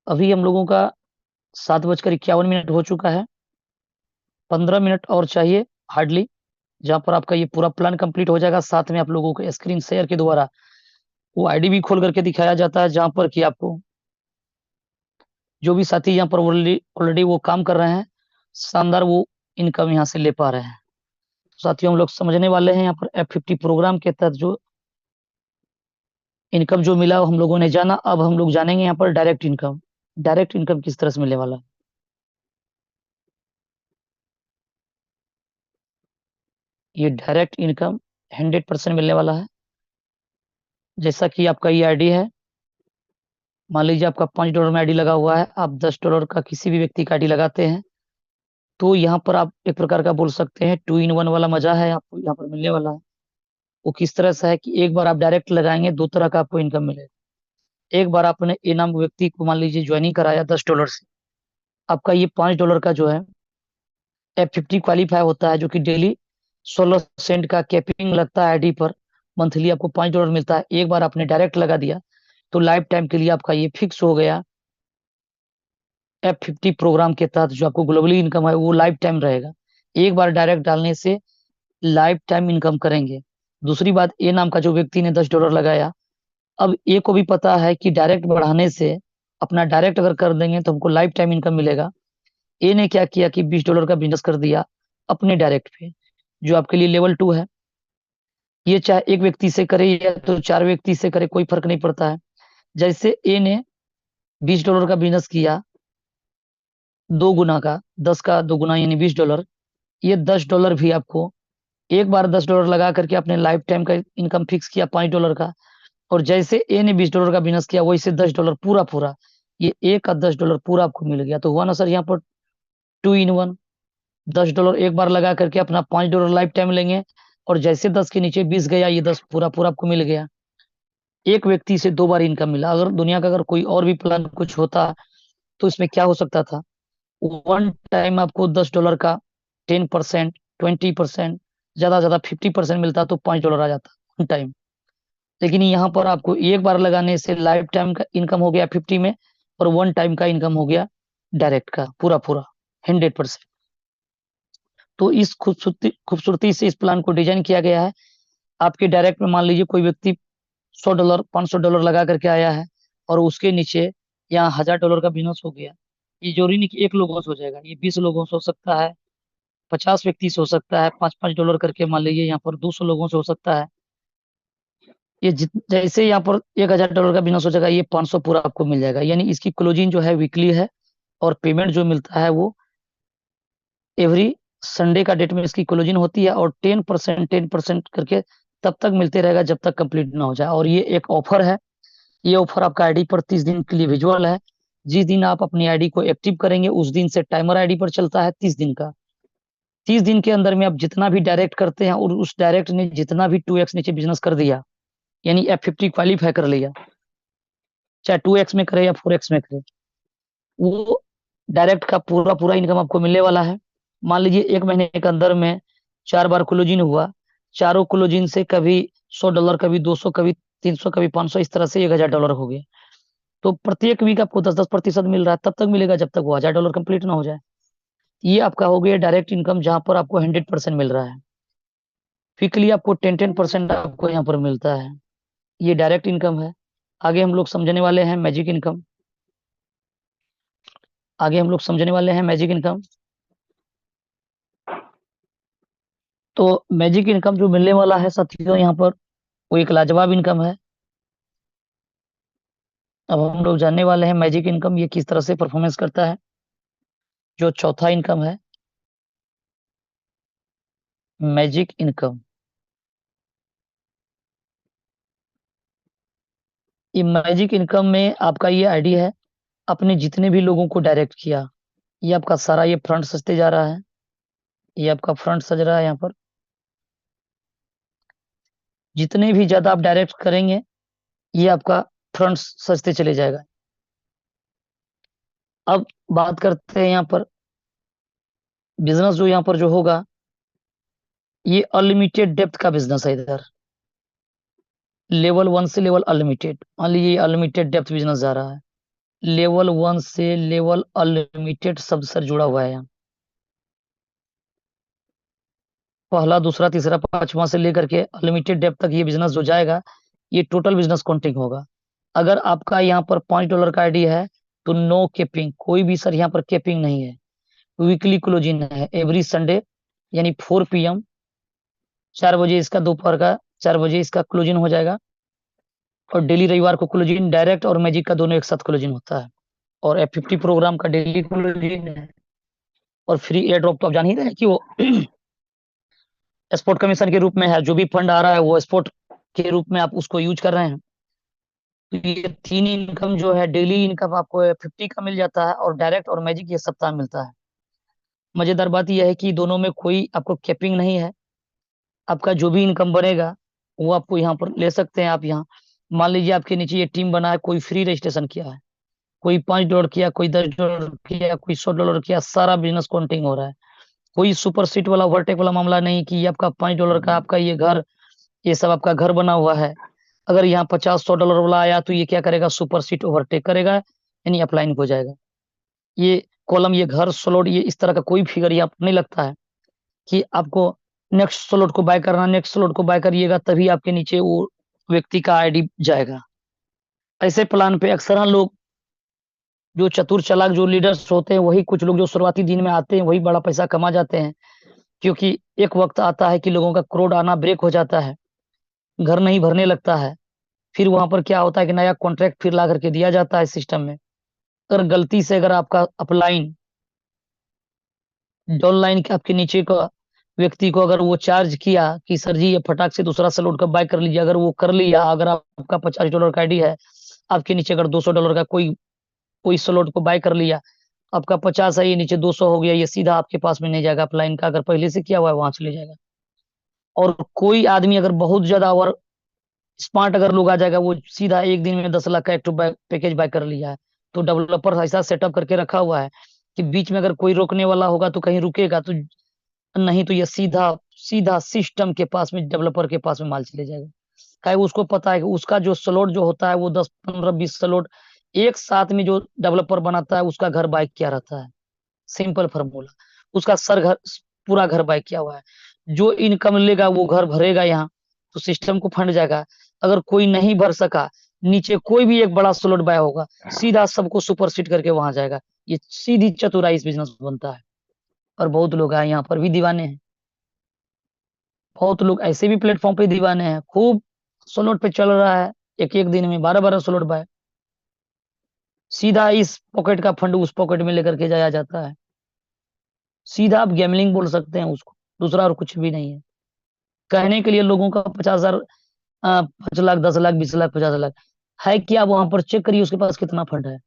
अभी हम लोगों का 7:51 हो चुका है। 15 मिनट और चाहिए हार्डली, जहां पर आपका ये पूरा प्लान कंप्लीट हो जाएगा। साथ में आप लोगों को स्क्रीन शेयर के द्वारा वो आईडी भी खोल करके दिखाया जाता है, जहां पर कि आपको जो भी साथी यहाँ पर ऑलरेडी वो काम कर रहे हैं, शानदार वो इनकम यहाँ से ले पा रहे हैं। तो साथियों, हम लोग समझने वाले हैं यहाँ पर F50 प्रोग्राम के तहत जो इनकम जो मिला वो हम लोगों ने जाना। अब हम लोग जानेंगे यहाँ पर डायरेक्ट इनकम। डायरेक्ट इनकम किस तरह से मिलने वाला है। ये डायरेक्ट इनकम 100% मिलने वाला है। जैसा कि आपका ये आईडी है, मान लीजिए आपका $5 में आईडी लगा हुआ है, आप $10 का किसी भी व्यक्ति का आईडी लगाते हैं तो यहाँ पर आप एक प्रकार का बोल सकते हैं 2 in 1 वाला मजा है आपको यहाँ पर मिलने वाला है। वो किस तरह से है कि एक बार आप डायरेक्ट लगाएंगे, दो तरह का आपको इनकम मिलेगा। एक बार आपने ए नाम व्यक्ति को मान लीजिए ज्वाइनिंग कराया $10 से, आपका ये $5 का जो है F50 क्वालिफाई होता है, जो कि डेली 16 सेंट का कैपिंग लगता है आईडी पर। मंथली आपको $5 मिलता है। एक बार आपने डायरेक्ट लगा दिया तो लाइफ टाइम के लिए आपका ये फिक्स हो गया। F50 प्रोग्राम के तहत जो आपको ग्लोबली इनकम है वो लाइफ टाइम रहेगा। एक बार डायरेक्ट डालने से लाइफ टाइम इनकम करेंगे। दूसरी बात, ए नाम का जो व्यक्ति ने $10 लगाया, अब ए को भी पता है कि डायरेक्ट बढ़ाने से अपना डायरेक्ट अगर कर देंगे तो हमको लाइफ टाइम इनकम मिलेगा। ए ने क्या किया कि $20 का बिजनेस कर दिया अपने डायरेक्ट पे, जो आपके लिए लेवल 2 है। ये चाहे एक व्यक्ति से करे या तो 4 व्यक्ति से करे, कोई फर्क नहीं पड़ता है। जैसे ए ने $20 का बिजनेस किया, 2 गुना का, 10 का 2 गुना यानी $20। ये $10 भी आपको एक बार $10 लगा करके अपने लाइफ टाइम का इनकम फिक्स किया $5 का। और जैसे ए ने $20 का बिजनेस किया, वैसे $10 पूरा पूरा, ये ए का $10 पूरा आपको मिल गया। तो हुआ ना सर यहाँ पर 2 in 1। $10 एक बार लगा करके अपना $5 लाइफ टाइम लेंगे, और जैसे 10 के नीचे 20 गया, ये 10 पूरा पूरा आपको मिल गया। एक व्यक्ति से 2 बार इनकम मिला। अगर दुनिया का अगर कोई और भी प्लान कुछ होता तो इसमें क्या हो सकता था, वन टाइम आपको $10 का 10%, 20%, ज्यादा 50% मिलता तो $5 आ जाता वन टाइम। लेकिन यहाँ पर आपको एक बार लगाने से लाइफ टाइम का इनकम हो गया 50 में, और वन टाइम का इनकम हो गया डायरेक्ट का पूरा पूरा 100%। तो इस खूबसूरती से इस प्लान को डिजाइन किया गया है। आपके डायरेक्ट में मान लीजिए कोई व्यक्ति $100, $500 लगा करके आया है, और उसके नीचे यहाँ $1000 का बिजनेस हो गया। ये जरूरी नहीं कि एक लोगों से हो जाएगा, ये 20 लोगों से हो सकता है, 50 व्यक्ति से हो सकता है, $5-5 करके मान लीजिए यहाँ पर 200 लोगों से हो सकता है। ये जैसे यहाँ पर $1000 का बिजनेस हो जाएगा, ये 500 पूरा आपको मिल जाएगा। यानी इसकी क्लोजिंग जो है वीकली है, और पेमेंट जो मिलता है वो एवरी संडे का डेट में इसकी क्लोजिंग होती है। और 10% करके तब तक मिलते रहेगा जब तक कंप्लीट ना हो जाए। और ये एक ऑफर है। ये ऑफर आपका आईडी पर 30 दिन के लिए विजुअल है। जिस दिन आप अपनी आईडी को एक्टिव करेंगे उस दिन से टाइमर आईडी पर चलता है 30 दिन का। 30 दिन के अंदर में आप जितना भी डायरेक्ट करते हैं, और उस डायरेक्ट ने जितना भी 2x नीचे बिजनेस कर दिया, यानी F50 क्वालिफाई कर लिया, चाहे 2x में करे या 4x में करे, वो डायरेक्ट का पूरा पूरा इनकम आपको मिलने वाला है। मान लीजिए 1 महीने के अंदर में 4 बार क्लोजिंग हुआ, चारों क्लोजिंग से कभी $100, कभी 200, कभी 300, कभी 500, इस तरह से $1000 हो गया। तो प्रत्येक वीक आपको 10-10% मिल रहा है, तब तक मिलेगा जब तक वो $1000 कंप्लीट ना हो जाए। ये आपका हो गया डायरेक्ट इनकम, जहां पर आपको 100% मिल रहा है। वीकली आपको 10-10% आपको यहाँ पर मिलता है। ये डायरेक्ट इनकम है। आगे हम लोग समझने वाले हैं मैजिक इनकम। आगे हम लोग समझने वाले हैं मैजिक इनकम। तो मैजिक इनकम जो मिलने वाला है साथियों यहाँ पर, वो एक लाजवाब इनकम है। अब हम लोग जानने वाले हैं मैजिक इनकम ये किस तरह से परफॉर्मेंस करता है। जो चौथा इनकम है, मैजिक इनकम, ये मैजिक इनकम में आपका ये आईडी है, अपने जितने भी लोगों को डायरेक्ट किया, ये आपका सारा ये फ्रंट सजते जा रहा है। ये आपका फ्रंट सज रहा है यहाँ पर। जितने भी ज्यादा आप डायरेक्ट करेंगे, ये आपका फ्रंट सजते चले जाएगा। अब बात करते हैं यहाँ पर बिजनेस जो यहाँ पर जो होगा, ये अनलिमिटेड डेप्थ का बिजनेस है इधर। लेवल 1 से लेवल अनलिमिटेड, मान लीजिए अनलिमिटेड डेप्थ बिजनेस जा रहा है। लेवल 1 से लेवल अनलिमिटेड सब सर जुड़ा हुआ है यहाँ। पहला, दूसरा, तीसरा, पांचवा से लेकर के अनलिमिटेड डेप्थ तक ये बिजनेस जो जाएगा, ये टोटल बिजनेस काउंटिंग होगा। अगर आपका यहाँ पर $5 का आईडी है, तो नो केपिंग, कोई भी सर यहाँ पर केपिंग नहीं है। वीकली क्लोजिंग है एवरी संडे, यानी 4 PM, 4 बजे इसका, दोपहर का 4 बजे इसका क्लोजिंग हो जाएगा। और डेली रविवार को क्लोजिंग डायरेक्ट और मैजिक का दोनों एक साथ क्लोजिंग होता है। और F50 प्रोग्राम का डेली क्लोजिंग है। और फ्री एयर ड्रॉप तो आप जान ही रहे हैं कि वो स्पोर्ट कमीशन के रूप में है। जो भी फंड आ रहा है वो स्पोर्ट के रूप में आप उसको यूज कर रहे हैं। तो ये तीन इनकम जो है, डेली इनकम आपको 50 का मिल जाता है, और डायरेक्ट और मैजिक ये सप्ताह मिलता है। मजेदार बात यह है कि दोनों में कोई आपको कैपिंग नहीं है। आपका जो भी इनकम बनेगा वो आपको यहाँ पर ले सकते हैं। आप यहाँ मान लीजिए आपके नीचे ये टीम बना है, कोई फ्री रजिस्ट्रेशन किया है, कोई $5 किया, कोई $10 किया, कोई $100 किया, सारा बिजनेस काउंटिंग हो रहा है। कोई सुपर सीट वाला ओवरटेक वाला मामला नहीं कि ये आपका $5 का आपका ये घर, ये सब आपका घर बना हुआ है। अगर यहाँ 50-100 डॉलर वाला आया तो ये क्या करेगा, सुपर सीट ओवरटेक करेगा, यानी अपलाइन हो जाएगा। ये कॉलम, ये घर स्लॉट, ये इस तरह का कोई फिगर यहाँ पर नहीं लगता है कि आपको नेक्स्ट स्लॉट को बाय करना, नेक्स्ट स्लॉट को बाय करिएगा तभी आपके नीचे वो व्यक्ति का आईडी जाएगा। ऐसे प्लान पे अक्सर लोग, जो चतुर चालाक जो लीडर्स होते हैं, वही कुछ लोग जो शुरुआती दिन में आते हैं वही बड़ा पैसा कमा जाते हैं। क्योंकि एक वक्त आता है कि लोगों का क्रोड आना ब्रेक हो जाता है, घर नहीं भरने लगता है। फिर वहां पर क्या होता है कि नया कॉन्ट्रैक्ट फिर ला करके दिया जाता है सिस्टम में। अगर गलती से अगर आपका अपलाइन, डाउन लाइन के आपके नीचे का व्यक्ति को अगर वो चार्ज किया कि सर जी ये फटाक से दूसरा सलोट का बाय कर लीजिए, अगर वो कर लिया, अगर आपका $50 का आईडी है, आपके नीचे अगर $200 का कोई कोई स्लॉट को बाय कर लिया, आपका 50 है, ये नीचे 200 हो गया, ये सीधा आपके पास में नहीं जाएगा। अपलाइन का अगर पहले से किया हुआ है वहां चले जाएगा। और कोई आदमी अगर बहुत ज्यादा और स्मार्ट अगर लोग आ जाएगा, वो सीधा एक दिन में 10 लाख का एक पैकेज बाय कर लिया है। तो डेवलपर ऐसा सेटअप करके रखा हुआ है कि बीच में अगर कोई रोकने वाला होगा तो कहीं रुकेगा, तो नहीं तो ये सीधा सीधा सिस्टम के पास में, डेवलपर के पास में माल चले जाएगा। क्या उसको पता है कि उसका जो स्लॉट जो होता है वो 10, 15, 20 स्लॉट एक साथ में जो डेवलपर बनाता है उसका घर बाय किया रहता है। सिंपल फॉर्मूला, उसका सर घर, पूरा घर बाय किया हुआ है। जो इनकम लेगा वो घर भरेगा यहाँ, तो सिस्टम को फंड जाएगा। अगर कोई नहीं भर सका, नीचे कोई भी एक बड़ा स्लॉट बाय होगा, सीधा सबको सुपरसीड करके वहां जाएगा। ये सीधी चतुराई इस बिजनेस में बनता है। और बहुत लोग आए यहाँ पर भी दीवाने हैं। बहुत लोग ऐसे भी प्लेटफॉर्म पे दीवाने हैं, खूब स्लॉट पे चल रहा है, एक एक दिन में 12-12 स्लॉट बाय। सीधा इस पॉकेट का फंड उस पॉकेट में लेकर के जाया जाता है। सीधा आप गैमलिंग बोल सकते हैं उसको, दूसरा और कुछ भी नहीं है। कहने के लिए लोगों का 50,000, 5 लाख, 10 लाख, 20 लाख, 50 लाख है कि आप वहां पर चेक करिए उसके पास कितना फंड है।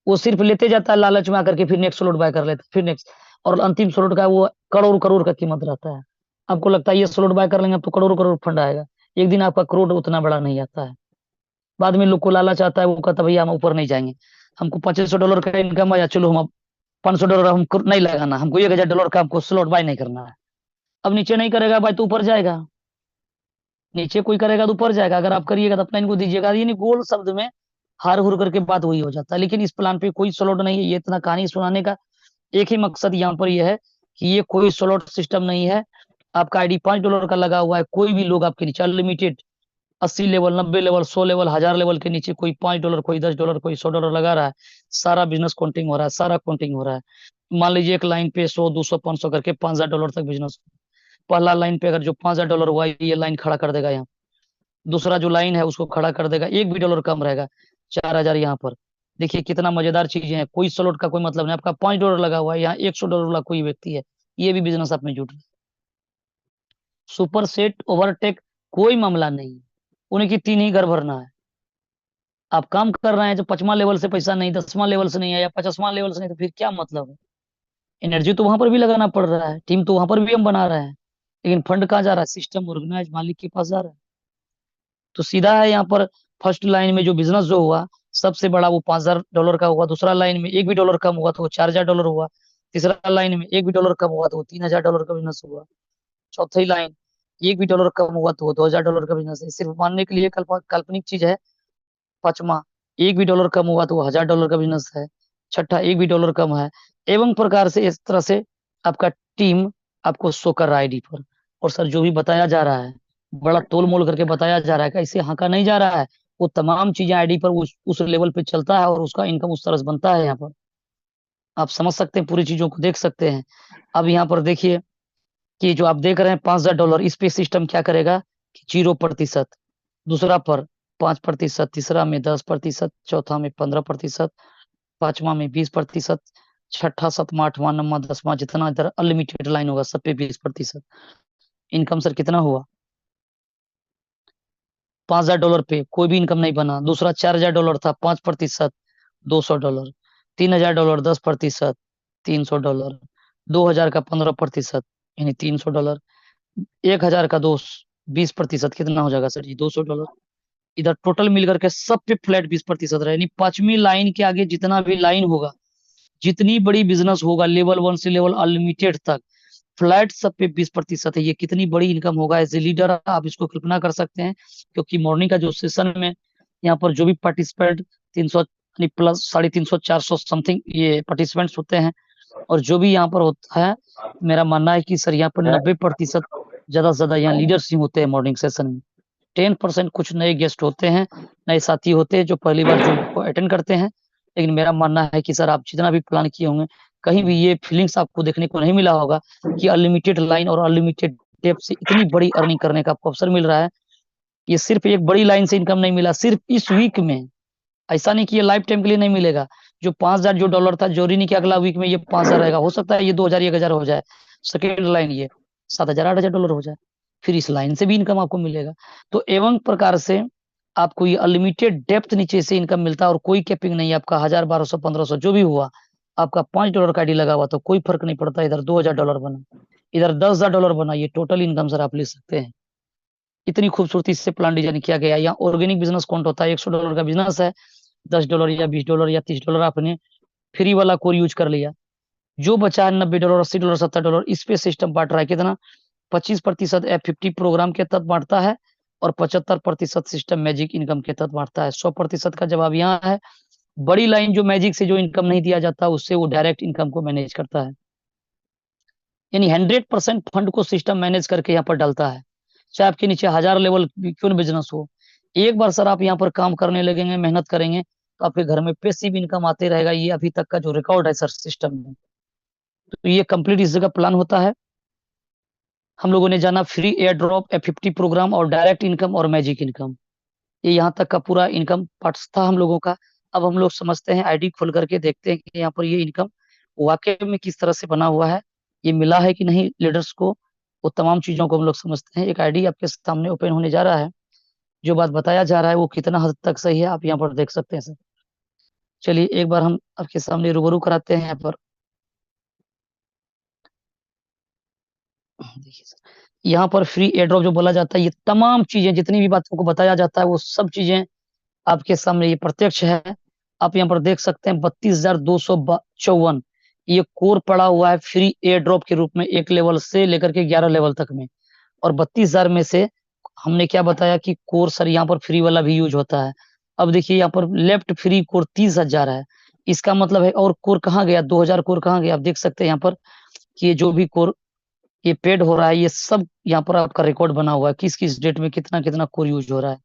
वो सिर्फ लेते जाता है लालच में आकर के, फिर नेक्स्ट स्लॉट बाय कर लेता है, फिर नेक्स्ट। और अंतिम स्लॉट का वो करोड़ करोड़ का कीमत रहता है। आपको लगता है ये स्लॉट बाय कर लेंगे तो करोड़ करोड़ फंड आएगा, एक दिन आपका करोड़ उतना बड़ा नहीं आता है। बाद में लोग को लालच आता है, वो कहता है भैया हम ऊपर नहीं जाएंगे, हमको $2500 का इनकम आया, चलो हम $500 हमको नहीं लगाना, हमको $1000 का हमको स्लॉट बाय नहीं करना है। अब नीचे नहीं करेगा भाई तो ऊपर जाएगा, नीचे कोई करेगा तो ऊपर जाएगा। अगर आप करिएगा तो अपना इनको दीजिएगा, यानी गोल शब्द में हार हुर करके बात वही हो जाता है। लेकिन इस प्लान पे कोई स्लॉट नहीं है। ये इतना कहानी सुनाने का एक ही मकसद यहाँ पर यह है कि ये कोई स्लॉट सिस्टम नहीं है। आपका आईडी $5 का लगा हुआ है, कोई भी लोग आपके नीचे unlimited 80 level, 90 level, 100 level, 1000 level के नीचे कोई $5, कोई $10, कोई $100 लगा रहा है। सारा बिजनेस काउंटिंग हो रहा है, सारा काउंटिंग हो रहा है। मान लीजिए एक लाइन पे 100, 200, 500 करके $5000 तक बिजनेस। पहला लाइन पे अगर जो $5000 हुआ, ये लाइन खड़ा कर देगा यहाँ। दूसरा जो लाइन है उसको खड़ा कर देगा, एक भी डॉलर कम रहेगा, 4000 यहाँ पर। देखिए कितना मजेदार चीजें हैं, कोई स्लॉट का कोई मतलब नहीं। आपका $5 लगा हुआ है, यहाँ $100 वाला कोई व्यक्ति है, ये भी बिजनेस आप में जुट रहा है। सुपर सेट ओवरटेक कोई मामला नहीं, उनकी 3 ही घर भरना है। आप काम कर रहे हैं, जब 5वां लेवल से पैसा नहीं, 10वां लेवल से नहीं है, या 50वां लेवल से नहीं, तो फिर क्या मतलब है? एनर्जी तो वहां पर भी लगाना पड़ रहा है, टीम तो वहां पर भी हम बना रहे हैं, लेकिन फंड कहाँ जा रहा है? सिस्टम ऑर्गेनाइज मालिक के पास जा रहा है। तो सीधा है यहाँ पर। फर्स्ट लाइन में जो बिजनेस जो हुआ सबसे बड़ा, वो $5000 का हुआ। दूसरा लाइन में एक भी डॉलर कम हुआ तो वो $4000 हुआ। तीसरा लाइन में एक भी डॉलर कम हुआ तो वो $3000 का बिजनेस हुआ। चौथी लाइन एक भी डॉलर कम हुआ तो वो $2000 का बिजनेस है। सिर्फ मानने के लिए काल्पनिक चीज है। पांचवा, एक भी डॉलर कम हुआ तो वो $1000 का बिजनेस है। छठा, एक भी डॉलर कम है। एवं प्रकार से इस तरह से आपका टीम आपको शो कर रहा है आईडी पर। और सर जो भी बताया जा रहा है, बड़ा तोल मोल करके बताया जा रहा है, कैसे हाँका नहीं जा रहा है। वो तमाम चीजें आईडी पर उस लेवल पे चलता है और उसका इनकम उस तरह से बनता है यहाँ पर। आप समझ सकते हैं, पूरी चीजों को देख सकते हैं। अब यहाँ पर देखिए कि जो आप देख रहे हैं $5000, इस पे सिस्टम क्या करेगा कि 0%। दूसरा पर 5%, तीसरा में 10%, चौथा में 15%, पांचवा में 20%, छठा, सातवां, आठवां, नौवां, 10वां, जितना इधर अनलिमिटेड लाइन होगा सब पे 20%। इनकम सर कितना हुआ? $5000 पे कोई भी इनकम नहीं बना। दूसरा $4000 था, 5%, $200। $3000, 10%, $300। 2000 का 15%, यानी $300। 1000 का 20%, कितना हो जाएगा सर जी? $200। इधर टोटल मिलकर के सब पे फ्लैट 20% रहे, यानी पांचवी लाइन के आगे जितना भी लाइन होगा, जितनी बड़ी बिजनेस होगा लेवल 1 से लेवल अनलिमिटेड तक, फ्लैट सब पे 20% है। ये कितनी बड़ी इनकम होगा एज ए लीडर, आप इसको कल्पना कर सकते हैं। क्योंकि मॉर्निंग का जो सेशन में यहाँ पर जो भी पार्टिसिपेंट 300 प्लस 350, 400 समथिंग ये पार्टिसिपेंट्स होते हैं। और जो भी यहाँ पर होता है, मेरा मानना है कि सर यहाँ पर 90% ज्यादा से ज्यादा यहाँ लीडर्स ही होते हैं मॉर्निंग सेशन में। 10% कुछ नए गेस्ट होते हैं, नए साथी होते हैं जो पहली बार जूम को अटेंड करते हैं। लेकिन मेरा मानना है कि सर आप जितना भी प्लान किए होंगे, कहीं भी ये फीलिंग्स आपको देखने को नहीं मिला होगा कि अनलिमिटेड लाइन और अनलिमिटेड डेप से इतनी बड़ी अर्निंग करने का आपको अवसर मिल रहा है। ये सिर्फ एक बड़ी लाइन से इनकम नहीं मिला सिर्फ इस वीक में। ऐसा नहीं कि ये लाइफ टाइम के लिए नहीं मिलेगा। जो 5000 जो डॉलर था, जरूरी नहीं कि अगला वीक में ये 5000 रहेगा, हो सकता है ये 2000, 1000 हो जाए। सेकेंड लाइन ये 7000, $8000 हो जाए, फिर इस लाइन से भी इनकम आपको मिलेगा। तो एवं प्रकार से आपको ये अनलिमिटेड डेप्थ नीचे से इनकम मिलता है और कोई कैपिंग नहीं है। आपका 1000, 1200, 1500 जो भी हुआ, आपका $5 का आईडी लगा हुआ तो कोई फर्क नहीं पड़ता। इधर $2000 बना, इधर $10,000 बना, ये टोटल इनकम सर आप ले सकते हैं। इतनी खूबसूरती से प्लान डिजाइन किया गया। यहाँ ऑर्गेनिक बिजनेस काउंट होता है। $100 का बिजनेस है, $10 या $20 या $30 आपने फ्री वाला कोर यूज कर लिया। जो बचा है $90, $80, $70, इस पे सिस्टम बांट रहा है कितना? 25% F50 प्रोग्राम के तहत बांटता है और 75% सिस्टम मैजिक इनकम के तहत बांटता है। 100% का जवाब यहाँ है। बड़ी लाइन जो मैजिक से जो इनकम नहीं दिया जाता, उससे वो डायरेक्ट इनकम को मैनेज करता है। यानी 100% फंड को सिस्टम मैनेज करके यहाँ पर डालता है। चाहे आपके नीचे 1000 लेवल क्यों न बिजनेस हो, एक बार सर आप यहाँ पर काम करने लगेंगे, मेहनत करेंगे, तो आपके घर में पैसिव इनकम आते रहेगा। ये अभी तक का जो रिकॉर्ड है सर सिस्टम में। तो ये कंप्लीट इस जगह प्लान होता है। हम लोगों ने जाना free air drop, F50 program और डायरेक्ट इनकम और मैजिक इनकम। ये यहाँ तक का पूरा इनकम पार्ट्स था हम लोगों का। अब हम लोग समझते हैं, आईडी खोल करके देखते हैं कि यहाँ पर ये इनकम वाकई में किस तरह से बना हुआ है, ये मिला है कि नहीं लीडर्स को। वो तमाम चीजों को हम लोग समझते हैं। एक आईडी आपके सामने ओपन होने जा रहा है। जो बात बताया जा रहा है वो कितना हद तक सही है आप यहाँ पर देख सकते हैं सर। चलिए एक बार हम आपके सामने रूबरू कराते हैं यहाँ पर। देखिए सर, यहाँ पर फ्री एयर ड्रॉप जो बोला जाता है, ये तमाम चीजें जितनी भी बातों को बताया जाता है वो सब चीजें आपके सामने ये प्रत्यक्ष है। आप यहाँ पर देख सकते हैं 32,254 ये कोर पड़ा हुआ है फ्री एयर ड्रॉप के रूप में, एक लेवल से लेकर के 11 लेवल तक में। और 32,000 में से हमने क्या बताया कि कोर सर यहाँ पर फ्री वाला भी यूज होता है। अब देखिए यहाँ पर लेफ्ट फ्री कोर 30,000 है। इसका मतलब है और कोर कहाँ गया? 2000 कोर कहाँ गया? आप देख सकते हैं यहाँ पर कि ये जो भी कोर ये पेड हो रहा है, ये सब यहाँ पर आपका रिकॉर्ड बना हुआ है, किस किस डेट में कितना कितना कोर यूज हो रहा है।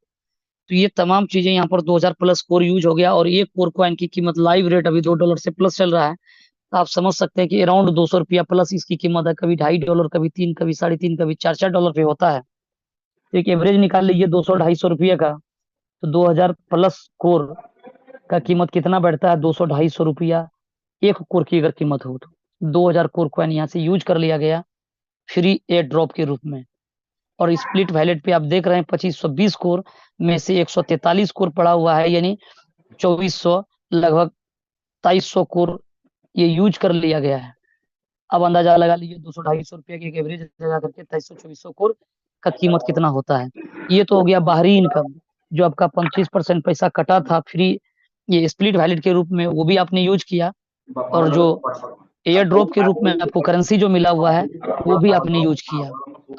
तो ये तमाम चीजें यहाँ पर 2000 प्लस कोर यूज हो गया, और एक कोर कॉइन की कीमत लाइव रेट अभी $2 से प्लस चल रहा है। तो आप समझ सकते हैं कि अराउंड ₹200 प्लस इसकी कीमत है। कभी $2.5, कभी 3, कभी 3.5, कभी $4 पे होता है। तो एक एवरेज निकाल लीजिए 200-250 रुपये का। तो 2000 प्लस कोर का कीमत कितना बैठता है? 200-250 रुपया एक कोर की अगर कीमत हो तो 2000 कोर कॉइन यहाँ से यूज कर लिया गया फ्री एयर ड्रॉप के रूप में। और स्प्लिट वैलेट पे आप देख रहे हैं 2520 कोर में से 143 कोर पड़ा हुआ है, यानी 2400, लगभग 2300 कोर ये यूज कर लिया गया है। अब अंदाजा लगा लीजिए 200-250 रुपये की एक एवरेज लगा करके 2300-2400 कोर का कीमत कितना होता है। ये तो हो गया बाहरी इनकम, जो आपका 25% पैसा कटा था फ्री ये स्प्लिट वैलेट के रूप में, वो भी आपने यूज किया। और जो एयर ड्रॉप के रूप में आपको करेंसी जो मिला हुआ है वो भी आपने यूज किया।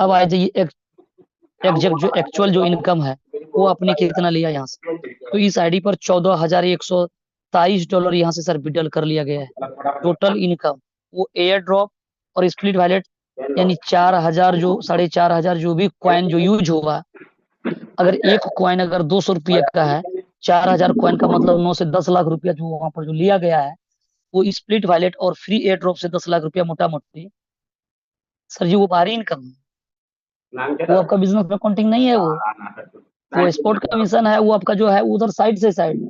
अब आ जाइए एग्जैक्ट जो एक्चुअल जो इनकम है वो आपने कितना लिया यहाँ से। तो इस आईडी पर $14,123 यहाँ से सर विड्रॉल कर लिया गया है। टोटल इनकम वो एयर ड्रॉप और स्प्लिट वैलेट, यानी 4000 जो 4500 जो भी कॉइन जो यूज हुआ, अगर एक कॉइन अगर $200 का है, 4000 कॉइन का मतलब 9 से 10 लाख रुपया जो वहां पर जो लिया गया है, वो स्प्लिट वैलेट और फ्री एयर ड्रॉप से 10 लाख रुपया मोटा मोटी सर जी वो बाहरी इनकम है। वो आपका बिजनेस में काउंटिंग नहीं है। वो स्पोर्ट कमीशन है, वो आपका जो है उधर साइड से साइड।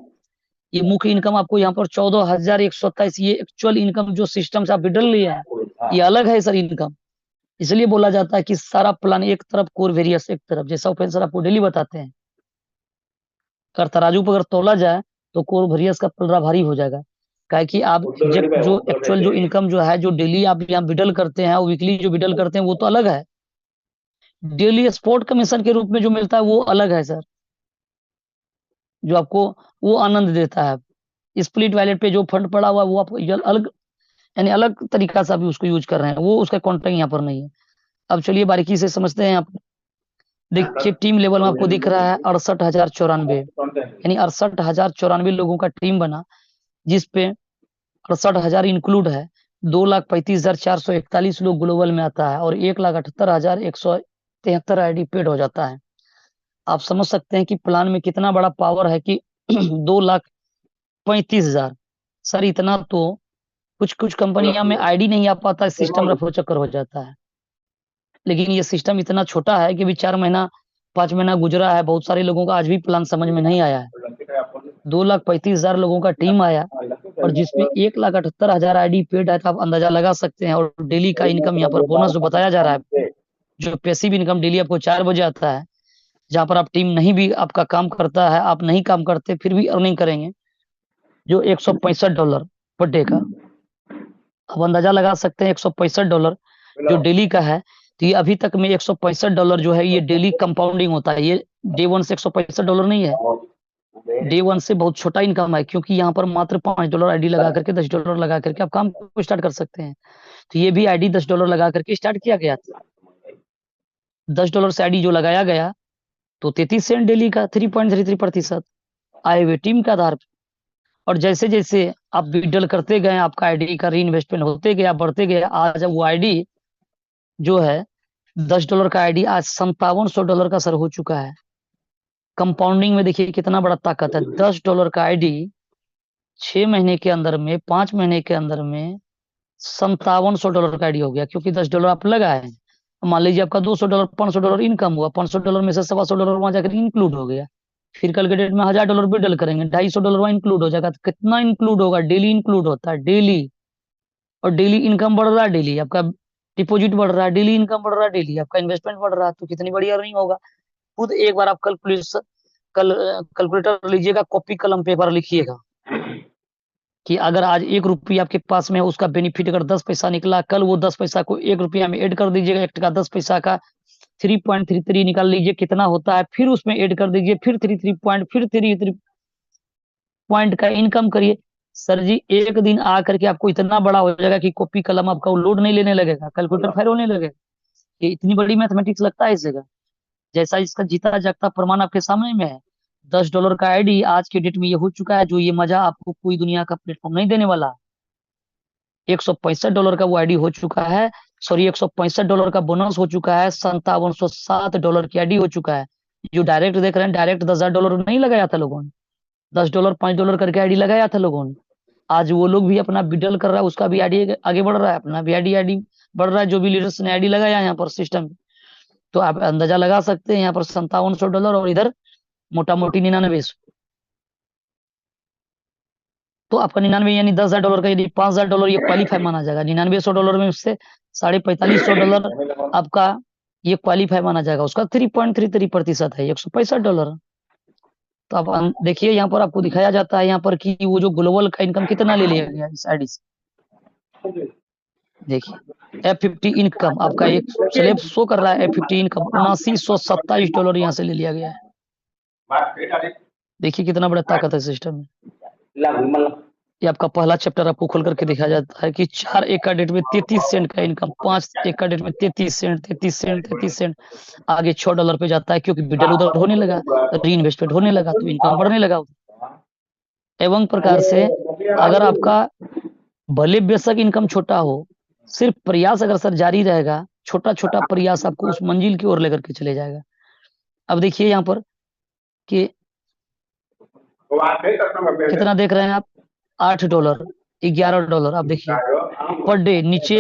ये मुख्य इनकम आपको यहाँ पर 14,127, ये एक्चुअल इनकम जो सिस्टम से आप विड्रॉल लिया है ये अलग है सर इनकम। इसलिए बोला जाता है कि सारा प्लान एक तरफ, कोर वेरियस एक तरफ, जैसा ओपन सर आपको डेली बताते हैं। अगर तराजू पर अगर तोला जाए तो कोर वेरियस का पलड़ा भारी हो जाएगा। काहे कि आप जो एक्चुअल जो इनकम जो है, जो डेली आप यहाँ विड्रॉल करते हैं और वीकली जो विड्रॉल करते हैं वो तो अलग है। डेली स्पोर्ट कमीशन के रूप में जो मिलता है वो अलग है सर, जो आपको वो आनंद देता है। स्प्लिट वैलेट पे जो फंड पड़ा हुआ है वो आपको अलग, यानी अलग तरीका से अभी उसको यूज कर रहे हैं, वो उसका कॉन्टेंट यहाँ पर नहीं है। अब चलिए बारीकी से समझते हैं। आप देखिए टीम लेवल में आपको दिख रहा है 68,094, यानी 68,094 लोगों का टीम बना, जिसपे 68,000 इंक्लूड है। 2,35,441 लोग ग्लोबल में आता है, और 1,78,173 आईडी पेड हो जाता है। आप समझ सकते हैं कि प्लान में कितना बड़ा पावर है कि 2,35,000। सर इतना तो कुछ कुछ कंपनियां में आईडी नहीं आ पाता, सिस्टम रफो चक्कर हो जाता है। लेकिन ये सिस्टम इतना छोटा है कि भी 4 महीना 5 महीना गुजरा है, बहुत सारे लोगों का आज भी प्लान समझ में नहीं आया है। 2,35,000 लोगों का टीम आया, और जिसमें 1,78,000 आईडी पेड है। तो आप अंदाजा लगा सकते हैं। और डेली का इनकम यहाँ पर बोनस जो बताया जा रहा है, जो पैसिव इनकम डेली आपको 4 बजे आता है, जहां पर आप टीम नहीं भी आपका काम करता है, आप नहीं काम करते फिर भी अर्निंग करेंगे, जो $165 पर डे का। अब अंदाजा लगा सकते हैं $165 जो डेली का है। तो ये अभी तक में $165 जो है ये डेली कंपाउंडिंग होता है। ये डे वन से $165 नहीं है, डे वन से बहुत छोटा इनकम है, क्योंकि यहाँ पर मात्र $5 आईडी लगा करके $10 लगा करके आप काम को स्टार्ट कर सकते हैं। तो ये भी आईडी $10 लगा करके स्टार्ट किया गया था। $10 से आईडी जो लगाया गया तो 33 सेंट डेली का, 3.33% आए हुए टीम के आधार पर। और जैसे जैसे आप विड्रॉल करते गए, आपका आईडी का री इन्वेस्टमेंट होते गया, बढ़ते गया। आज वो आईडी जो है $10 का आईडी आज $5700 का सर हो चुका है। कंपाउंडिंग में देखिए कितना बड़ा ताकत है। $10 का आईडी 6 महीने के अंदर में, 5 महीने के अंदर में $5700 का आईडी हो गया, क्योंकि $10 आप लगाए। मान लीजिए आपका $200 $500 इनकम हुआ, $500 में से $125 वहां जाकर इंक्लूड हो गया। फिर कल के डेट में $1000 विड्रॉल करेंगे, $250 वहां इंक्लूड हो जाएगा। तो कितना इंक्लूड होगा? डेली इंक्लूड होता है, डेली। और डेली इनकम बढ़ रहा है, डेली आपका डिपॉजिट बढ़ रहा है, डेली इनकम बढ़ रहा है, डेली आपका इन्वेस्टमेंट बढ़ रहा है। तो कितनी बड़ी अर्निंग होगा। खुद एक बार आप कैलकुलेटर लीजिएगा, कॉपी कलम पे एक बार लिखिएगा कि अगर आज ₹1 आपके पास में है, उसका बेनिफिट अगर 10 पैसा निकला, कल वो 10 पैसा को ₹1 में ऐड कर दीजिएगा। 1 टका 10 पैसा का 3.33 निकाल लीजिए कितना होता है, फिर उसमें ऐड कर दीजिए, फिर 33 पॉइंट, फिर 33 पॉइंट का इनकम करिए। सर जी एक दिन आ करके आपको इतना बड़ा हो जाएगा कि कॉपी कलम आपका लोड नहीं लेने लगेगा, कैलकुलेटर फायर होने लगेगा। ये इतनी बड़ी मैथमेटिक्स लगता है इस जगह। जैसा इसका जीता जागता प्रमाण आपके सामने में है। $10 का आईडी आज के डेट में ये हो चुका है, जो ये मजा आपको कोई दुनिया का प्लेटफॉर्म नहीं देने वाला। $165 का वो आईडी हो चुका है। सॉरी $165 का बोनस हो चुका है, $5707 की आईडी हो चुका है। जो डायरेक्ट देख रहे हैं, डायरेक्ट $10,000 नहीं लगाया था लोगों ने, $10 $5 करके आईडी लगाया था लोगों ने। आज वो लोग भी अपना बिडल कर रहा है, उसका भी आईडी आगे बढ़ रहा है, अपना भी आईडी बढ़ रहा है, जो भी लीडर्स ने आईडी लगाया है यहाँ पर सिस्टम। तो आप अंदाजा लगा सकते हैं यहाँ पर $5700 और इधर मोटा मोटी 99। तो आपका 99 यानी $10,000 का, यदि $5,000 ये क्वालिफाई माना जाएगा, $9900 में उससे $4500 आपका ये क्वालिफाई माना जाएगा, उसका 3.33% है, $165। तो आप देखिए यहाँ पर आपको दिखाया जाता है यहाँ पर कि वो जो ग्लोबल का इनकम कितना ले लिया गया इस आईडी से। देखिए F50 इनकम आपका एक स्लैब शो कर रहा है, F50 इनकम $7927 यहाँ से ले लिया गया है। देखिए कितना बड़ा ताकत है सिस्टम में। ये आपका पहला चैप्टर आपको खोल करके दिखाया जाता है कि 4 एक का डेट में 33 सेंट का इनकम, 5 एक का डेट में 33 सेंट 33 सेंट 33 सेंट, आगे $6 पे जाता है क्योंकि बिडल उधर होने लगा, री इन्वेस्टमेंट होने लगा, तो इनकम बढ़ने लगा। एवं प्रकार से अगर आपका भले बेशक इनकम छोटा हो, सिर्फ प्रयास अगर सर जारी रहेगा, छोटा छोटा प्रयास आपको उस मंजिल की ओर लेकर के चले जाएगा। अब देखिए यहाँ पर कि कितना देख रहे हैं आप, $8 $11। आप देखिए पर डे नीचे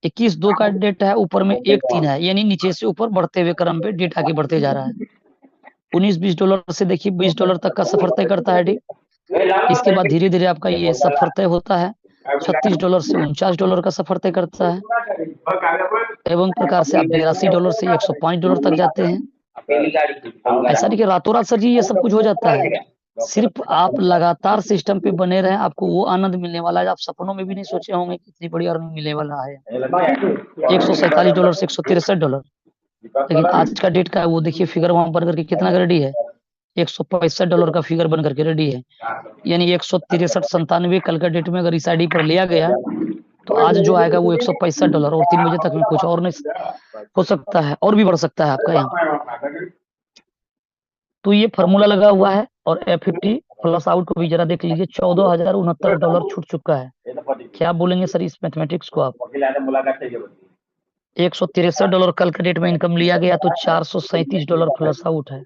21/2 का डेट है, ऊपर में 1/3 है, यानी नीचे से ऊपर बढ़ते हुए क्रम पे डेट आगे बढ़ते जा रहा है। $19-20 से देखिए $20 तक का सफर तय करता है डी। इसके बाद धीरे धीरे आपका ये सफर तय होता है, $36 से $49 का सफर तय करता है। एवं प्रकार से आप $82 से $105 तक जाते हैं। ऐसा नहीं कि रातों रात सर जी ये सब कुछ हो जाता है, सिर्फ आप लगातार सिस्टम पे बने रहें, आपको वो आनंद मिलने वाला है, आप सपनों में भी नहीं सोचे होंगे कितनी बड़ी अर्निंग मिलने वाला है। $147 से $163, लेकिन आज का डेट का वो देखिए फिगर वहां बन करके कितना रेडी है, $165 का फिगर बन करके रेडी है, यानी 163-97 कल का डेट में अगर इस आईडी पर लिया गया तो आज जो आएगा वो $165, और 3 बजे तक में कुछ और नहीं हो सकता है, और भी बढ़ सकता है आपका यहाँ। तो ये फॉर्मूला लगा हुआ है, और F50 प्लस आउट को भी जरा देख लीजिए, $14,069 छूट चुका है। क्या बोलेंगे सर इस मैथमेटिक्स को आप? $163 कल के डेट में इनकम लिया गया, तो $437 प्लस आउट है।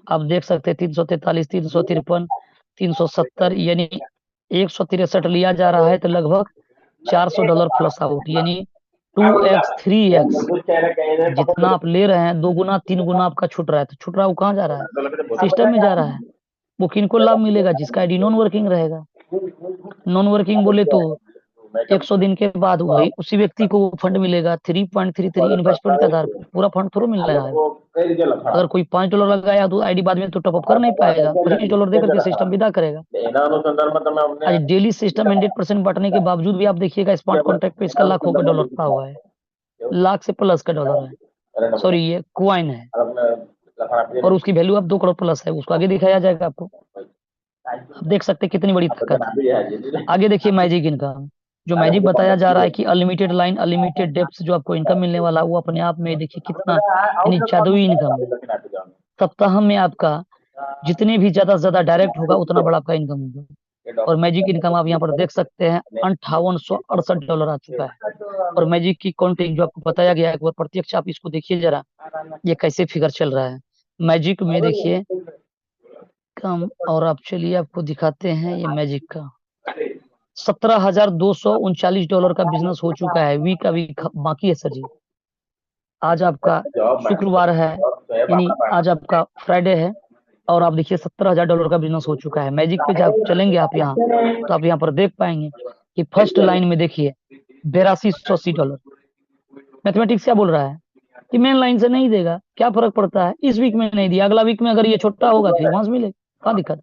आप देख सकते हैं 343, 353, 370, यानी 163 लिया जा रहा है, तो लगभग $400 प्लस आउट, यानी 2x 3x जितना आप ले रहे हैं 2 गुना 3 गुना आपका छूट रहा है। तो छूट रहा है वो कहाँ जा रहा है? सिस्टम में जा रहा है। वो किनको लाभ मिलेगा? जिसका आईडी नॉन वर्किंग रहेगा। नॉन वर्किंग बोले तो 100 दिन के बाद वही उसी व्यक्ति को फंड मिलेगा 3.33 इन्वेस्टमेंट के आधार पर, पूरा फंड थोड़ा मिल रहा है। अगर कोई $5 लगाया तो आईडी बाद में तो टॉपअप कर नहीं पाएगा, $25 देकर के सिस्टम विदा करेगा। आज डेली सिस्टम 100% बांटने के बावजूद भी आप देखिएगा स्मार्ट कॉन्ट्रैक्ट पे इसका लाखों का डॉलर पड़ा हुआ है, लाख से प्लस का डॉलर है, सॉरी ये क्वाइन है, और उसकी वैल्यू अब 2 करोड़ प्लस है। उसको आगे दिखाया जाएगा आपको, आप देख सकते हैं कितनी बड़ी ताकत है। आगे देखिए मैजिक इनकम, जो मैजिक बताया जा रहा है कि अनलिमिटेड लाइन अनलिमिटेड डेप्थ जो आपको इनकम मिलने वाला, वो अपने आप में देखिए कितना यानी जादुई इनकम है। सप्ताह में आपका जितने भी ज्यादा से ज्यादा डायरेक्ट होगा उतना बड़ा आपका इनकम होगा। और मैजिक इनकम आप यहाँ पर देख सकते हैं $5868 आ चुका है। और मैजिक की काउंटिंग जो आपको बताया गया है, एक बार प्रत्यक्ष आप इसको देखिए जरा, ये कैसे फिगर चल रहा है मैजिक में, देखिए कम। और आप चलिए आपको दिखाते हैं ये मैजिक का $17,239 का बिजनेस हो चुका है। वीक अभी बाकी है सर जी। आज आपका शुक्रवार है, यानी आज आपका फ्राइडे है, और आप देखिए $17,000 का बिजनेस हो चुका है। मैजिक पे जब चलेंगे आप यहाँ, तो आप यहाँ पर देख पाएंगे कि फर्स्ट लाइन में देखिए $8280। मैथमेटिक्स क्या बोल रहा है कि मेन लाइन से नहीं देगा, क्या फर्क पड़ता है, इस वीक में नहीं दिया, अगला वीक में अगर ये छोटा होगा फिर वहां से मिलेगा, कहाँ दिक्कत।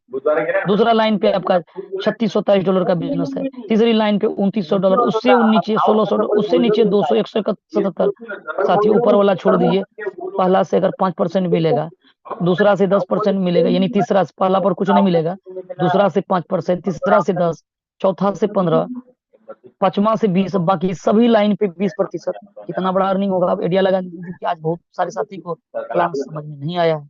दूसरा लाइन पे आपका $3627 का बिजनेस है। तीसरी लाइन पे $2900, उससे नीचे $1600, उससे नीचे 200, 177। साथ ही ऊपर वाला छोड़ दीजिए, पहला से अगर 5% मिलेगा, दूसरा से 10% मिलेगा, यानी तीसरा से, पहला पर कुछ नहीं मिलेगा, दूसरा से 5%, तीसरा से 10, चौथा से 15, पांचवा से 20, बाकी सभी लाइन पे 20%। कितना बड़ा अर्निंग होगा आप आइडिया लगा लीजिए। कि आज बहुत सारे साथी को प्लान समझ में नहीं आया है,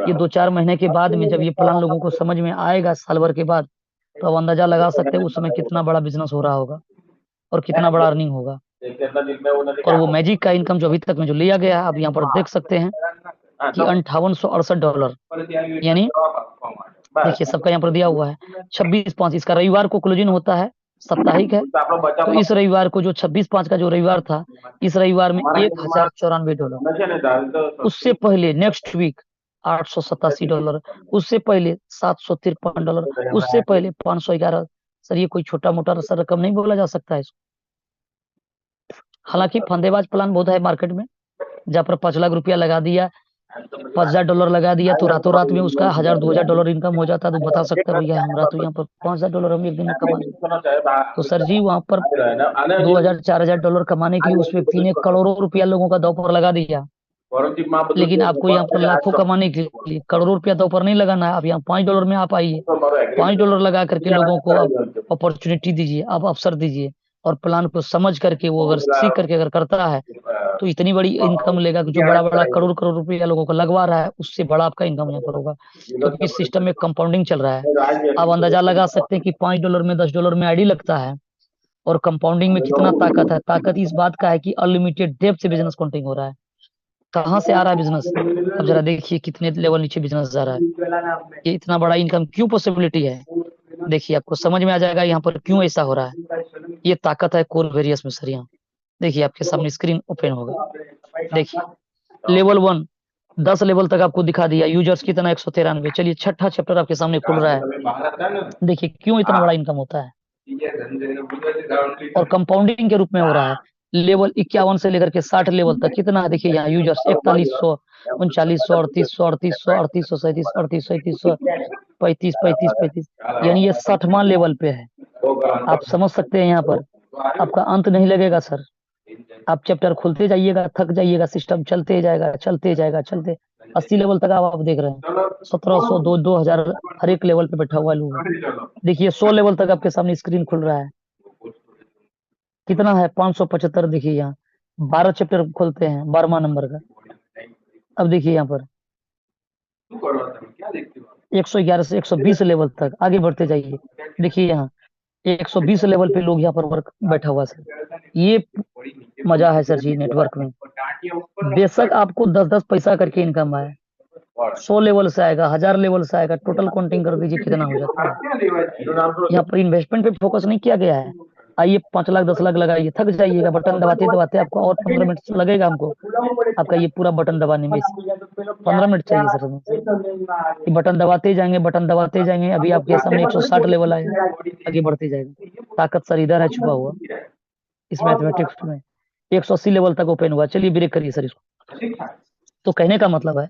ये 2-4 महीने के बाद में जब ये प्लान लोगों को समझ में आएगा, साल भर के बाद, तो अब अंदाजा लगा सकते हैं उस समय कितना बड़ा बिजनेस हो रहा होगा और कितना बड़ा अर्निंग होगा। और वो मैजिक का इनकम जो अभी तक में जो लिया गया है, आप यहाँ पर देख सकते हैं कि $5868, यानी देखिए सबका यहाँ पर दिया हुआ है 26/5। इसका रविवार को क्लोजिंग होता है, साप्ताहिक है। तो इस रविवार को जो 26/5 का जो रविवार था, इस रविवार में $1094। उससे पहले नेक्स्ट वीक $887, उससे पहले $753, उससे पहले 511। सर ये कोई छोटा मोटा सर रकम नहीं बोला जा सकता है इसको। हालांकि फंदेबाज प्लान बहुत है मार्केट में, जहाँ पर $5 लाख लगा दिया, $5000 लगा दिया, तो रातों रात में उसका $1000-2000 इनकम हो जाता, तो बता सकता है भैया हमारा तो यहाँ पर $5000 हम एक दिन में कमा लेंगे। तो सर जी वहां पर $2000-4000 कमाने के लिए उस व्यक्ति ने करोड़ों रुपया लोगों का दांव पर लगा दिया। लेकिन आपको यहाँ पर लाखों कमाने के लिए करोड़ों रुपया दांव पर नहीं लगाना है। आप यहाँ $5 में आप आइए, $5 लगा करके लोगों को आप अपॉर्चुनिटी दीजिए, आप अवसर दीजिए, और प्लान को समझ करके वो अगर सीख करके अगर करता है तो इतनी बड़ी इनकम लेगा कि जो बड़ा बड़ा करोड़ करोड़ रुपया लोगों को लगवा रहा है उससे बड़ा आपका इनकम यहाँ पर होगा, क्योंकि इस सिस्टम में कंपाउंडिंग चल रहा है। आप अंदाजा लगा सकते हैं कि $5 में $10 में आईडी लगता है, और कंपाउंडिंग में कितना ताकत है। ताकत इस बात का है कि अनलिमिटेड डेप्थ से बिजनेस काउंटिंग हो रहा है। कहाँ से आ रहा है बिजनेस, अब जरा देखिए कितने लेवल नीचे बिजनेस जा रहा है। ये इतना बड़ा इनकम क्यों पॉसिबिलिटी है, देखिए आपको समझ में आ जाएगा यहाँ पर क्यों ऐसा हो रहा है। ये ताकत है कोर वेरियस में सर। यहाँ देखिए आपके सामने स्क्रीन ओपन होगा, देखिए लेवल 1 10 लेवल तक आपको दिखा दिया। यूजर्स कितना 193। चलिए छठा चैप्टर आपके सामने खुल रहा है, देखिए क्यों इतना बड़ा इनकम होता है और कंपाउंडिंग के रूप में हो रहा है। लेवल 51 से लेकर के 60 लेवल तक कितना है, देखिए यहाँ यूजर्स 4100, 3900, 3800, 3800, 3800, 3700, 3800, 3800, 35 यानी ये 60वां लेवल पे है। आप समझ सकते हैं यहाँ पर आपका अंत नहीं लगेगा सर। आप चैप्टर खुलते जाइएगा, थक जाइएगा, सिस्टम चलते जाएगा, चलते जाएगा, चलते 80 लेवल तक आप देख रहे हैं। 1700, 2000 हर एक लेवल पे बैठा हुआ लोग है। देखिए 100 लेवल तक आपके सामने स्क्रीन खुल रहा है, कितना है 575। देखिए यहाँ 12 चैप्टर खोलते हैं, 12वां नंबर का। अब देखिए यहाँ पर 111 से 120 लेवल तक आगे बढ़ते जाइए। देखिए यहाँ 120 लेवल पे लोग यहाँ पर वर्क बैठा हुआ सर। ये मजा है सर जी नेटवर्क में। बेशक आपको 10-10 पैसा करके इनकम आए, 100 लेवल से आएगा, 1000 लेवल से आएगा, टोटल काउंटिंग कर दीजिए कितना हो जाता है। यहाँ पर इन्वेस्टमेंट पे फोकस नहीं किया गया है। आइए 5 लाख 10 लाख लगाइए, थक जाइएगा बटन दबाते दबाते। आपको और 15 मिनट लगेगा हमको आपका ये पूरा बटन दबाने में, 15 मिनट चाहिए सर हमें। बटन दबाते जाएंगे, बटन दबाते जाएंगे। अभी आपके सामने 160 लेवल आया, आगे बढ़ते जाएगा। ताकत सर इधर है छुपा हुआ इस मैथमेटिक्स में। 180 लेवल तक ओपन हुआ। चलिए ब्रेक करिए सर इसको। तो कहने का मतलब है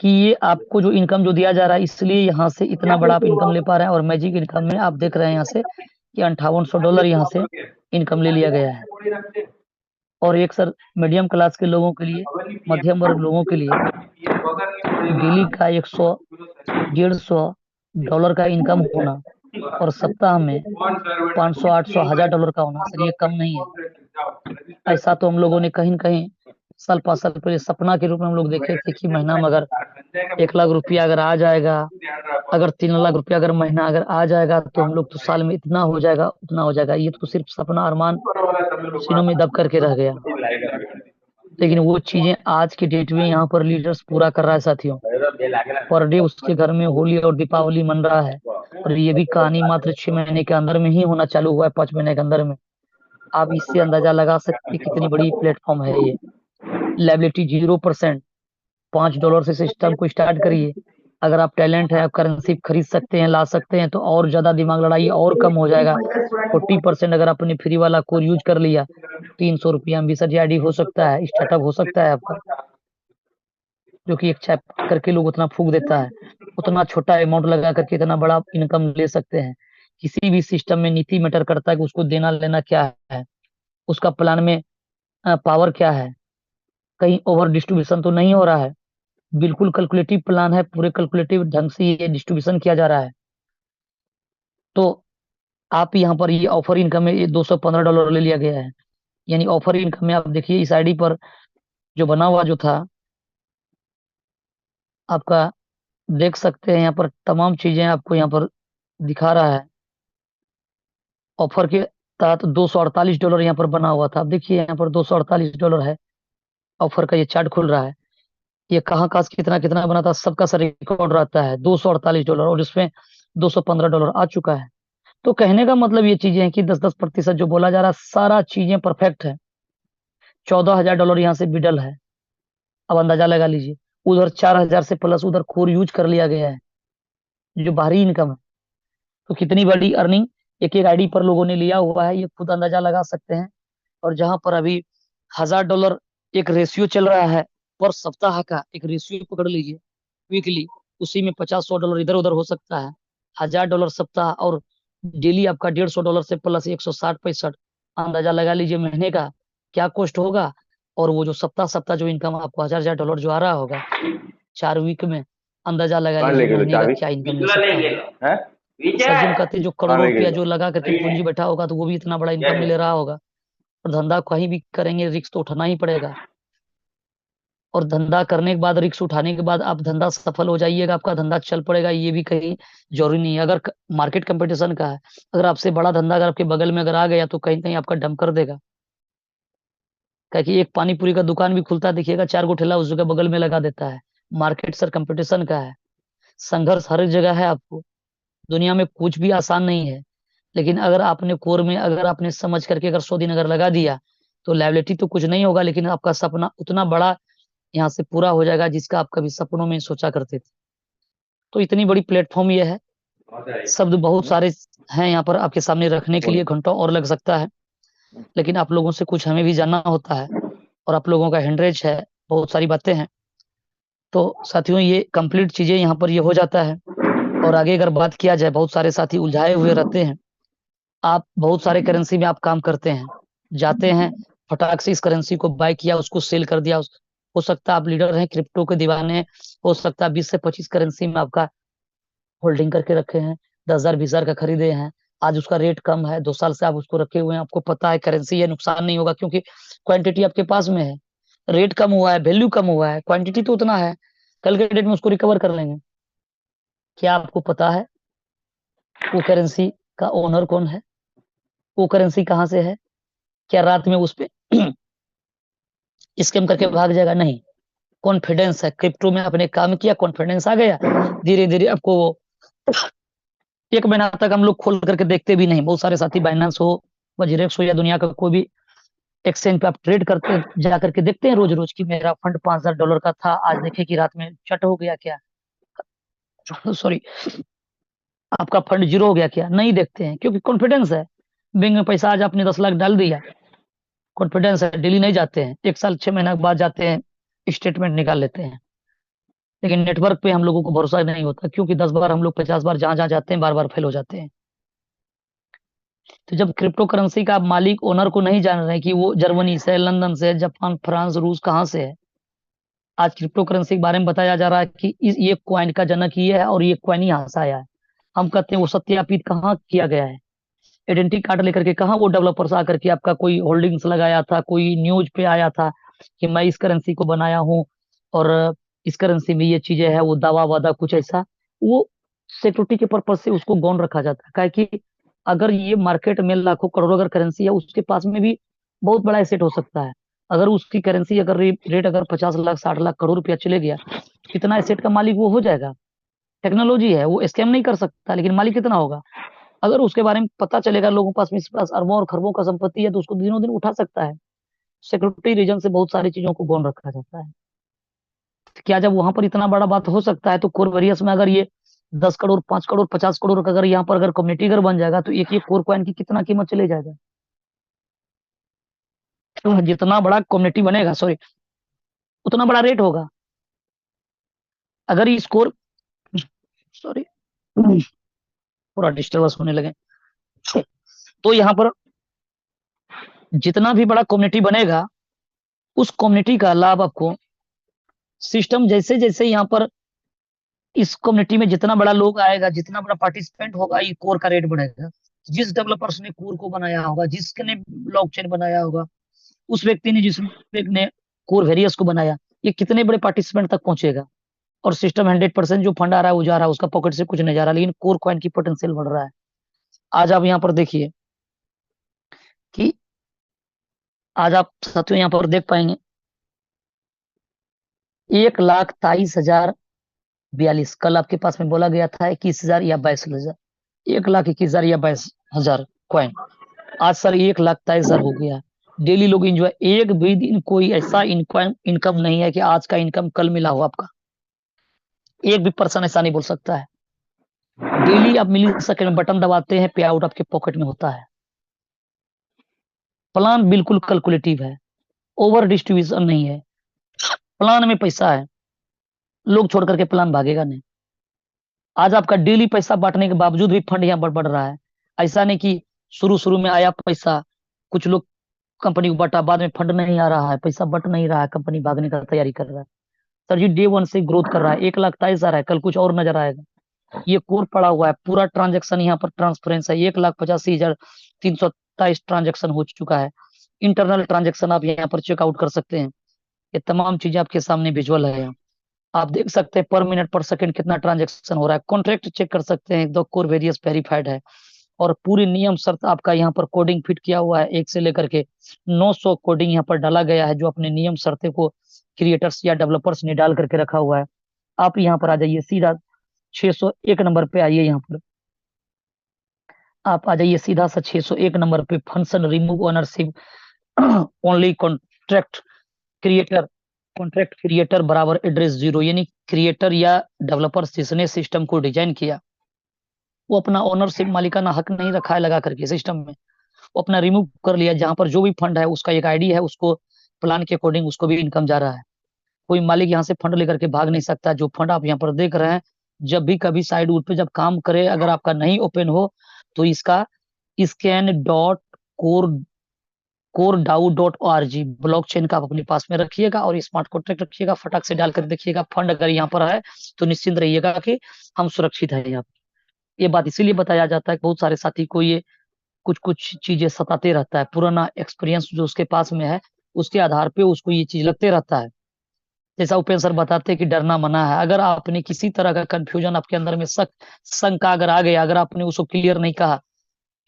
कि ये आपको जो इनकम जो दिया जा रहा है, इसलिए यहाँ से इतना बड़ा आप इनकम ले पा रहे हैं। और मैजिक इनकम में आप देख रहे हैं यहाँ से कि $5800 यहाँ से इनकम ले लिया गया है। और एक सर मीडियम क्लास के लोगों के लिए, मध्यम वर्ग लोगों के लिए डेली का 100, $150 का इनकम होना और सप्ताह में 500, 800, $1000 का होना सर, ये कम नहीं है। ऐसा तो हम लोगों ने कहीं न कहीं साल 5 साल पहले सपना के रूप में हम लोग देखे थे कि महीना में अगर 1 लाख रुपया अगर आ जाएगा, अगर 3 लाख रुपया अगर महीना अगर आ जाएगा, तो हम लोग तो साल में इतना हो जाएगा, उतना हो जाएगा। ये तो सिर्फ सपना अरमान सीनों में दब करके रह गया। लेकिन वो चीजें आज की डेट में यहाँ पर लीडर्स पूरा कर रहा है साथियों। पर डे उसके घर में होली और दीपावली मन रहा है, और ये भी कहानी मात्र 6 महीने के अंदर में ही होना चालू हुआ है, 5 महीने के अंदर में। आप इससे अंदाजा लगा सकते हैं कितनी बड़ी प्लेटफॉर्म है ये। लायबिलिटी 0%, $5 से सिस्टम को स्टार्ट करिए। अगर आप टैलेंट है, आप करेंसी खरीद सकते हैं, ला सकते हैं, तो और ज्यादा दिमाग लड़ाइए और कम हो जाएगा। 40% अगर आपने फ्री वाला कोर यूज कर लिया, ₹300 में भी सर आईडी हो सकता है, स्टार्टअप हो सकता है आपका। जो कि एक चैप करके लोग उतना फूक देता है, उतना छोटा अमाउंट लगा करके इतना बड़ा इनकम ले सकते हैं। किसी भी सिस्टम में नीति मैटर करता है कि उसको देना लेना क्या है, उसका प्लान में पावर क्या है, कहीं ओवर डिस्ट्रीब्यूशन तो नहीं हो रहा है। बिल्कुल कैलकुलेटिव प्लान है, पूरे कैलकुलेटिव ढंग से ये डिस्ट्रीब्यूशन किया जा रहा है। तो आप यहाँ पर ये ऑफर इनकम में ये $215 ले लिया गया है। यानी ऑफर इनकम में आप देखिए इस आईडी पर जो बना हुआ जो था आपका, देख सकते हैं यहाँ पर तमाम चीजें आपको यहाँ पर दिखा रहा है। ऑफर के तहत $248 यहाँ पर बना हुआ था। अब देखिए यहाँ पर $248 है, ऑफर का ये चार्ट खुल रहा है। ये कहाँ का कितना कितना बना था सबका सर रिकॉर्ड रहता है, $248, और इसमें $215 आ चुका है। तो कहने का मतलब ये चीजें हैं कि 10-10% जो बोला जा रहा है सारा चीजें परफेक्ट है। $14,000 यहाँ से बिडल है। अब अंदाजा लगा लीजिए, उधर 4,000 से प्लस उधर कोर यूज कर लिया गया है, जो बाहरी इनकम है। तो कितनी बड़ी अर्निंग एक एक आईडी पर लोगों ने लिया हुआ है, ये खुद अंदाजा लगा सकते हैं। और जहां पर अभी $1,000 एक रेशियो चल रहा है, पर सप्ताह का एक रेशियो पकड़ लीजिए वीकली, उसी में 50-100 डॉलर इधर उधर हो सकता है। $1,000 सप्ताह, और डेली आपका $150 से प्लस 160-165, अंदाजा लगा लीजिए महीने का क्या कॉस्ट होगा। और वो जो सप्ताह सप्ताह जो इनकम आपको $1,000 जो आ रहा होगा 4 वीक में, अंदाजा लगा कहाँ लीजिए लेके लो महीने का चाबी? क्या इनकम ले बिचूला ले सकता ले होगा। लो हैं? सच में कहते हैं, जो कहाँ करोड़ों लेके रुपया लो? जो लगा करके सही पूंजी है। बैठा होगा तो वो भी इतना बड़ा इनकम ये मिल रहा होगा। और धंधा कहीं भी करेंगे रिस्क तो उठाना ही पड़ेगा। और धंधा करने के बाद, रिस्क उठाने के बाद आप धंधा सफल हो जाइएगा, आपका धंधा चल पड़ेगा, ये भी कहीं जरूरी नहीं है। अगर मार्केट कंपटीशन का है, अगर आपसे बड़ा धंधा अगर आपके बगल में अगर आ गया तो कहीं ना कहीं आपका डम कर देगा। क्या कि एक पानी पूरी का दुकान भी खुलता है, देखिएगा 4 गो ठेला उस जगह बगल में लगा देता है। मार्केट सर कंपटीशन का है, संघर्ष हर जगह है आपको। दुनिया में कुछ भी आसान नहीं है। लेकिन अगर आपने कोर में अगर आपने समझ करके अगर 100 दिन अगर लगा दिया, तो लाइबिलिटी तो कुछ नहीं होगा, लेकिन आपका सपना उतना बड़ा यहाँ से पूरा हो जाएगा जिसका आप कभी सपनों में सोचा करते थे। तो इतनी बड़ी प्लेटफॉर्म ये है। शब्द बहुत सारे हैं यहाँ पर आपके सामने रखने के लिए, घंटों और लग सकता है, लेकिन आप लोगों से कुछ हमें भी जानना होता है, और आप लोगों का हैंडरेज है, बहुत सारी बातें हैं। तो साथियों, ये कंप्लीट चीजें यहाँ पर ये हो जाता है। और आगे अगर बात किया जाए, बहुत सारे साथी उलझाए हुए रहते हैं। आप बहुत सारे करेंसी में आप काम करते हैं, जाते हैं, फटाक से इस करेंसी को बाय किया, उसको सेल कर दिया। हो सकता है आप लीडर हैं, क्रिप्टो के दीवाने हैं, हो सकता है 20 से 25 करेंसी में आपका होल्डिंग करके रखे हैं, 10,000 20,000 का खरीदे हैं। आज उसका रेट कम है, 2 साल से आप उसको रखे हुए हैं, आपको पता है करेंसी है, नुकसान नहीं होगा क्योंकि क्वांटिटी आपके पास में है। रेट कम हुआ है, वैल्यू कम हुआ है, क्वांटिटी तो उतना है, कल के डेट में उसको रिकवर कर लेंगे। क्या आपको पता है वो करेंसी का ओनर कौन है, वो करेंसी कहाँ से है? क्या रात में उस पे स्कैम करके भाग जाएगा? नहीं। कॉन्फिडेंस है, क्रिप्टो में आपने काम किया, कॉन्फिडेंस आ गया, धीरे धीरे आपको 1 महीना तक हम लोग खोल करके देखते भी नहीं। बहुत सारे साथी बाइनेंस हो, वजीरेक्स हो, या दुनिया का कोई भी एक्सचेंज पे आप ट्रेड करते जा करके देखते हैं रोज रोज की मेरा फंड $5,000 का था, आज देखे कि रात में चट हो गया क्या, सॉरी, आपका फंड जीरो हो गया क्या? नहीं देखते हैं, क्योंकि कॉन्फिडेंस है। बैंक में पैसा आज आपने 10 लाख डाल दिया, कॉन्फिडेंस है, डेली नहीं जाते हैं, 1 साल 6 महीना के बाद जाते हैं, स्टेटमेंट निकाल लेते हैं। लेकिन नेटवर्क पे हम लोगों को भरोसा नहीं होता, क्योंकि 10 बार हम लोग 50 बार जहां जहां जाते हैं, बार बार फेल हो जाते हैं। तो जब क्रिप्टो करेंसी का आप मालिक ओनर को नहीं जान रहे कि वो जर्मनी से, लंदन से, जापान, फ्रांस, रूस कहाँ से है, आज क्रिप्टो करेंसी के बारे में बताया जा रहा है कि ये क्वाइन का जनक ये है और ये क्वाइन यहाँ से आया है। हम कहते हैं वो सत्यापित कहाँ किया गया है? आइडेंटिटी कार्ड लेकर के कहाँ वो डेवलपर्स आकर के आपका कोई होल्डिंग्स लगाया था, कोई न्यूज पे आया था कि मैं इस करेंसी को बनाया हूँ, और इस करेंसी में ये चीजें है, वो दावा वादा कुछ ऐसा, वो सिक्योरिटी के पर्पज से उसको गौन रखा जाता है। काहे कि अगर ये मार्केट में लाखों करोड़ों अगर करेंसी है, उसके पास में भी बहुत बड़ा एसेट हो सकता है। अगर उसकी करेंसी अगर रेट अगर 50 लाख 60 लाख करोड़ रुपया चले गया, कितना एसेट का मालिक वो हो जाएगा। टेक्नोलॉजी है, वो स्कैम नहीं कर सकता, लेकिन मालिक कितना होगा? अगर उसके बारे में पता चलेगा, लोगों के पास में इस पास अरबों और खरबों का संपत्ति है, तो उसको दिनों दिन उठा सकता है। सिक्योरिटी रीजन से बहुत सारी चीजों को गौन रखा जाता है। तो क्या जब वहां पर इतना बड़ा बात हो सकता है, तो कोर वेरियस में अगर ये 10 करोड़ 5 करोड़ 50 करोड़ का अगर यहाँ पर अगर कम्युनिटी अगर बन जाएगा, तो एक एक कोर कॉइन की कितना कीमत चले जाएगा। तो जितना बड़ा कम्युनिटी बनेगा, सॉरी, उतना बड़ा रेट होगा। अगर ये स्कोर, सॉरी, पूरा डिस्टर्बेंस होने लगे, तो यहाँ पर जितना भी बड़ा कम्युनिटी बनेगा, उस कम्युनिटी का लाभ आपको सिस्टम जैसे जैसे यहाँ पर इस कम्युनिटी में जितना बड़ा लोग आएगा, जितना बड़ा पार्टिसिपेंट होगा, ये कोर का रेट बढ़ेगा। जिस डेवलपर्स ने कोर को बनाया होगा, जिसने ब्लॉकचेन बनाया होगा, उस व्यक्ति ने जिस व्यक्ति ने कोर वेरियस को बनाया, ये कितने बड़े पार्टिसिपेंट तक पहुंचेगा। और सिस्टम 100% जो फंड आ रहा है वो जा रहा है, उसका पॉकेट से कुछ नहीं जा रहा, लेकिन कोर कॉइन की पोटेंशियल बढ़ रहा है। आज आप यहाँ पर देखिए कि आज आप साथियों यहाँ पर देख पाएंगे 1,23,042। कल आपके पास में बोला गया था 21,000 या 22,000। 1,21,000 या 22,000 कॉइन। आज सर 1,23,000 हो गया। डेली लोग इंजॉय, एक भी दिन कोई ऐसा इनकम इनकम नहीं है कि आज का इनकम कल मिला हो आपका। एक भी पर्सन ऐसा नहीं बोल सकता है। डेली आप मिली सेकंड में बटन दबाते हैं, पे आउट आपके पॉकेट में होता है। प्लान बिल्कुल कैलकुलेटिव है, ओवर डिस्ट्रीब्यूशन नहीं है। प्लान में पैसा है, लोग छोड़ करके प्लान भागेगा नहीं। आज आपका डेली पैसा बांटने के बावजूद भी फंड यहाँ बढ़ बढ़ रहा है। ऐसा नहीं कि शुरू शुरू में आया पैसा, कुछ लोग कंपनी को बटा, बाद में फंड नहीं आ रहा है, पैसा बट नहीं रहा है, कंपनी भागने का तैयारी कर रहा है। सर जी डे वन से ग्रोथ कर रहा है, 1,23,000 है, कल कुछ और नजर आएगा। ये कोर पड़ा हुआ है, पूरा ट्रांजेक्शन यहाँ पर ट्रांसपेरेंस है। 1,85,327 ट्रांजेक्शन हो चुका है। इंटरनल ट्रांजेक्शन आप यहाँ पर चेकआउट कर सकते हैं। ये तमाम चीजें आपके सामने विजुअल है यहाँ। आप देख सकते हैं पर मिनट पर सेकंड कितना ट्रांजेक्शन हो रहा है। कॉन्ट्रैक्ट चेक कर सकते हैं, द कोर वेरियस वेरीफाइड है। और पूरी नियम शर्त आपका यहाँ पर कोडिंग फिट किया हुआ है, 1 से लेकर के 900 कोडिंग यहाँ पर डाला गया है, जो अपने नियम शर्तें को क्रिएटर्स या डेवलपर्स ने डाल करके रखा हुआ है। आप यहाँ पर आ जाइए सीधा 601 नंबर पे आइए। यहाँ पर आप आ जाइए सीधा सा 601 नंबर पे, function remove ownership only contract creator. Contract creator बराबर एड्रेस जीरो, यानी क्रिएटर या डेवलपर जिसने सिस्टम को डिजाइन किया, वो अपना ओनरशिप मालिकाना हक नहीं रखा है लगा करके सिस्टम में, वो अपना रिमूव कर लिया। जहां पर जो भी फंड है उसका एक आईडी है, उसको प्लान के अकॉर्डिंग उसको भी इनकम जा रहा है। कोई मालिक यहाँ से फंड लेकर के भाग नहीं सकता। जो फंड आप यहाँ पर देख रहे हैं, जब भी कभी साइड उड पे जब काम करे, अगर आपका नहीं ओपन हो तो इसका scan dot core core dao dot O R G blockchain का आप अपने पास में रखिएगा और स्मार्ट कॉन्ट्रैक्ट रखिएगा। फटाक से डाल कर देखिएगा, फंड अगर यहाँ पर है तो निश्चिंत रहिएगा कि हम सुरक्षित है यहाँ पर। ये बात इसीलिए बताया जाता है कि बहुत सारे साथी को ये कुछ कुछ चीजें सताते रहता है। पुराना एक्सपीरियंस जो उसके पास में है, उसके आधार पे उसको ये चीज लगते रहता है। जैसा उपेंद्र सर बताते हैं कि डरना मना है। अगर आपने किसी तरह का कंफ्यूजन आपके अंदर में शंका अगर आ गया, अगर आपने उसको क्लियर नहीं कहा,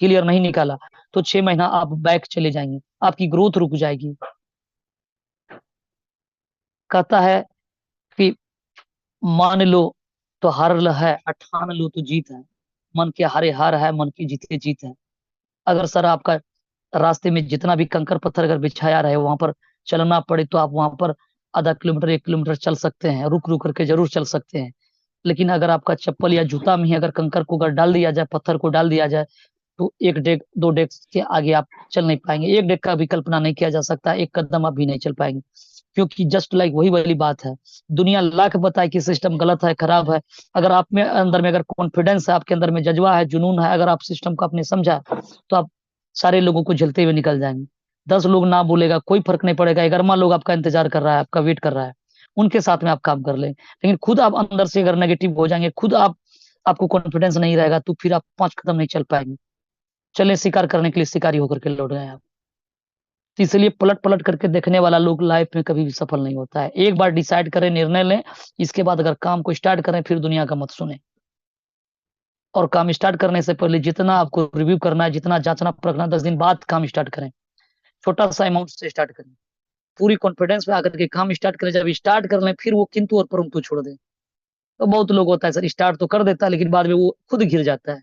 क्लियर नहीं निकाला, तो 6 महीना आप बैक चले जाएंगे, आपकी ग्रोथ रुक जाएगी। कहता है कि मान लो तो हार है, ठान लो तो जीत है। मन के हारे हार है, मन की जीते जीत है। अगर सर आपका रास्ते में जितना भी कंकर पत्थर अगर बिछाया रहे, वहां पर चलना पड़े, तो आप वहां पर आधा किलोमीटर 1 किलोमीटर चल सकते हैं, रुक रुक करके जरूर चल सकते हैं। लेकिन अगर आपका चप्पल या जूता में ही अगर कंकर को अगर डाल दिया जाए, पत्थर को डाल दिया जाए, तो एक डेग दो डेग के आगे आप चल नहीं पाएंगे। एक डेग का भी कल्पना नहीं किया जा सकता, एक कदम आप भी नहीं चल पाएंगे। क्योंकि जस्ट लाइक वही वाली बात है, दुनिया लाख बताए कि सिस्टम गलत है, खराब है, अगर आप में अंदर में अगर कॉन्फिडेंस है, आपके अंदर में जज्बा है, जुनून है, अगर आप सिस्टम को आपने समझा, तो आप सारे लोगों को झेलते हुए निकल जाएंगे। 10 लोग ना बोलेगा कोई फर्क नहीं पड़ेगा, 11वां लोग आपका इंतजार कर रहा है, आपका वेट कर रहा है, उनके साथ में आप काम कर लें। लेकिन खुद आप अंदर से अगर नेगेटिव हो जाएंगे, खुद आपको कॉन्फिडेंस नहीं रहेगा, तो फिर आप 5 कदम नहीं चल पाएंगे। चले शिकार करने के लिए शिकारी होकर के लौट गए आप। तो इसलिए पलट पलट करके देखने वाला लोग लाइफ में कभी भी सफल नहीं होता है। एक बार डिसाइड करें, निर्णय लें, इसके बाद अगर काम को स्टार्ट करें, फिर दुनिया का मत सुने। और काम स्टार्ट करने से पहले जितना आपको रिव्यू करना है, जितना जांचना परखना, 10 दिन बाद काम स्टार्ट करें। छोटा सा अमाउंट से स्टार्ट करें, पूरी कॉन्फिडेंस में आकर के काम स्टार्ट करें। जब स्टार्ट कर लें, फिर वो किंतु और परंतु छोड़ दें। तो बहुत लोग होता है सर, स्टार्ट तो कर देता है, लेकिन बाद में वो खुद गिर जाता है।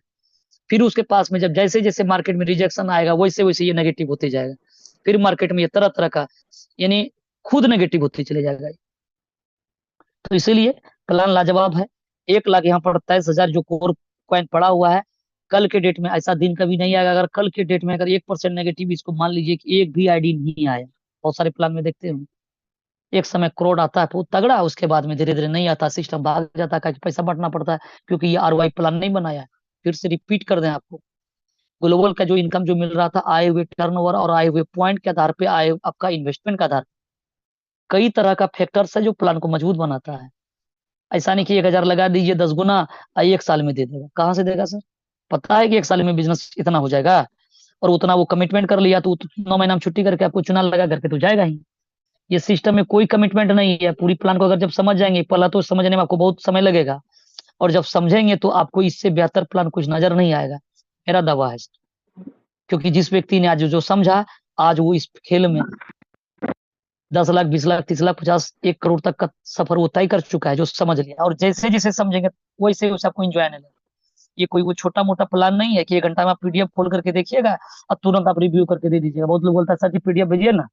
फिर उसके पास में जब जैसे जैसे मार्केट में रिजेक्शन आएगा, वैसे वैसे ये नेगेटिव होते जाएगा। फिर मार्केट में ये तरह तरह का, यानी खुद नेगेटिव होते चले जाएगा। तो इसीलिए प्लान लाजवाब है। 1,00,000 यहाँ पर 23,000 जो कोर कॉइन पड़ा हुआ है। कल के डेट में ऐसा दिन कभी नहीं आएगा, अगर कल के डेट में अगर 1% नेगेटिव, इसको मान लीजिए कि एक भी आईडी नहीं आया। बहुत सारे प्लान में देखते हैं, एक समय करोड़ आता है बहुत तगड़ा, उसके बाद में धीरे धीरे नहीं आता, सिस्टम भाग जाता है, पैसा बांटना पड़ता है, क्योंकि ये आरओआई प्लान नहीं बनाया है। फिर से रिपीट कर दें आपको, ग्लोबल का जो इनकम जो मिल रहा था, आए हुए टर्नओवर और आए हुए पॉइंट के आधार पे, आए आपका इन्वेस्टमेंट का आधार, कई तरह का फैक्टर्स है जो प्लान को मजबूत बनाता है। ऐसा नहीं कि 1,000 लगा दीजिए 10 गुना, 1 साल में दे देगा, कहाँ से देगा सर? पता है कि 1 साल में बिजनेस इतना हो जाएगा? और उतना वो कमिटमेंट कर लिया, तो 9 महीना में छुट्टी करके आपको चुना लगा करके तो जाएगा ही। ये सिस्टम में कोई कमिटमेंट नहीं है। पूरी प्लान को अगर जब समझ जाएंगे, पहला तो समझने में आपको बहुत समय लगेगा, और जब समझेंगे तो आपको इससे बेहतर प्लान कुछ नजर नहीं आएगा, मेरा दावा है। क्योंकि जिस व्यक्ति ने आज जो समझा, आज वो इस खेल में 10 लाख, 20 लाख, 30 लाख, 50, 1 करोड़ तक का सफर वो तय कर चुका है, जो समझ लिया। और जैसे जैसे समझेंगे वैसे वैसे आपको इंजॉय आने लगेगा। ये कोई वो छोटा मोटा प्लान नहीं है कि 1 घंटा में आप पीडीएफ खोल करके देखिएगा और तुरंत आप रिव्यू करके दे दीजिएगा। बहुत लोग बोलता है सर जी पीडीएफ भेजिए ना।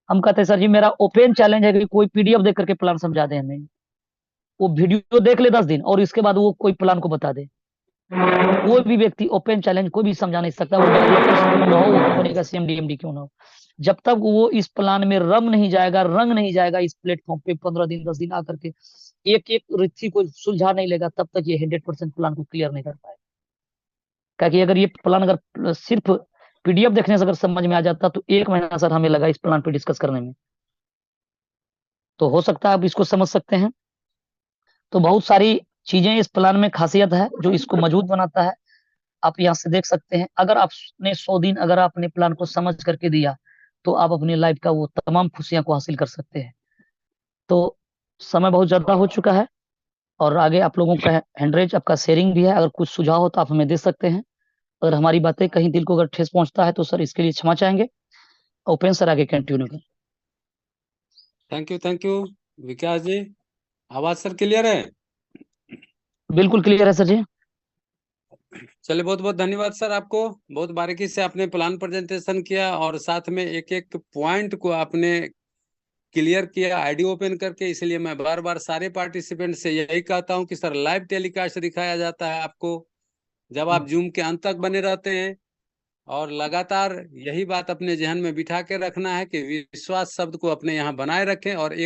हम कहते हैं सर जी मेरा ओपन चैलेंज है कि कोई पीडीएफ देख करके प्लान समझा दे हमें। वो वीडियो देख ले 10 दिन और इसके बाद वो कोई प्लान को बता दे। कोई भी व्यक्ति ओपन चैलेंज कोई भी समझा नहीं सकता, वो डेवलपर्स क्यों ना हो, वो कंपनी का सीएमडीएमडी क्यों ना हो। जब तक वो इस प्लान में रम नहीं जाएगा, रंग नहीं जाएगा इस प्लेटफॉर्म पे 15 दिन 10 दिन आकर के एक एक रिथी को सुलझा नहीं लेगा, तब तक ये 100% प्लान को क्लियर नहीं कर पाएगा। क्योंकि अगर ये प्लान अगर सिर्फ पीडीएफ देखने से अगर समझ में आ जाता तो 1 महीना सर हमें लगा इस प्लान पे डिस्कस करने में। तो हो सकता है आप इसको समझ सकते हैं। तो बहुत सारी चीजें इस प्लान में खासियत है जो इसको मजबूत बनाता है। आप यहाँ से देख सकते हैं, अगर आपने 100 दिन अगर आपने प्लान को समझ करके दिया तो आप अपनी लाइफ का वो तमाम खुशियां को हासिल कर सकते हैं। तो समय बहुत ज्यादा हो चुका है और आगे आप लोगों का हैंडरेज, आपका शेयरिंग भी है। अगर कुछ सुझाव हो तो आप हमें दे सकते हैं। अगर हमारी बातें कहीं दिल को अगर ठेस पहुंचता है तो सर इसके लिए क्षमा चाहेंगे। ओपन सर, आगे कंटिन्यू करें। थैंक यू विकास जी। आवाज सर क्लियर है? बिल्कुल क्लियर है सर जी। चलिए, बहुत बहुत धन्यवाद सर आपको। बहुत बारीकी से आपने प्लान प्रेजेंटेशन किया और साथ में एक एक पॉइंट को आपने क्लियर किया आईडी ओपन करके। इसलिए मैं बार बार सारे पार्टिसिपेंट से यही कहता हूं कि सर लाइव टेलीकास्ट दिखाया जाता है आपको, जब आप जूम के अंत तक बने रहते हैं। और लगातार यही बात अपने जहन में बिठा के रखना है कि विश्वास शब्द को अपने यहाँ बनाए रखें और एक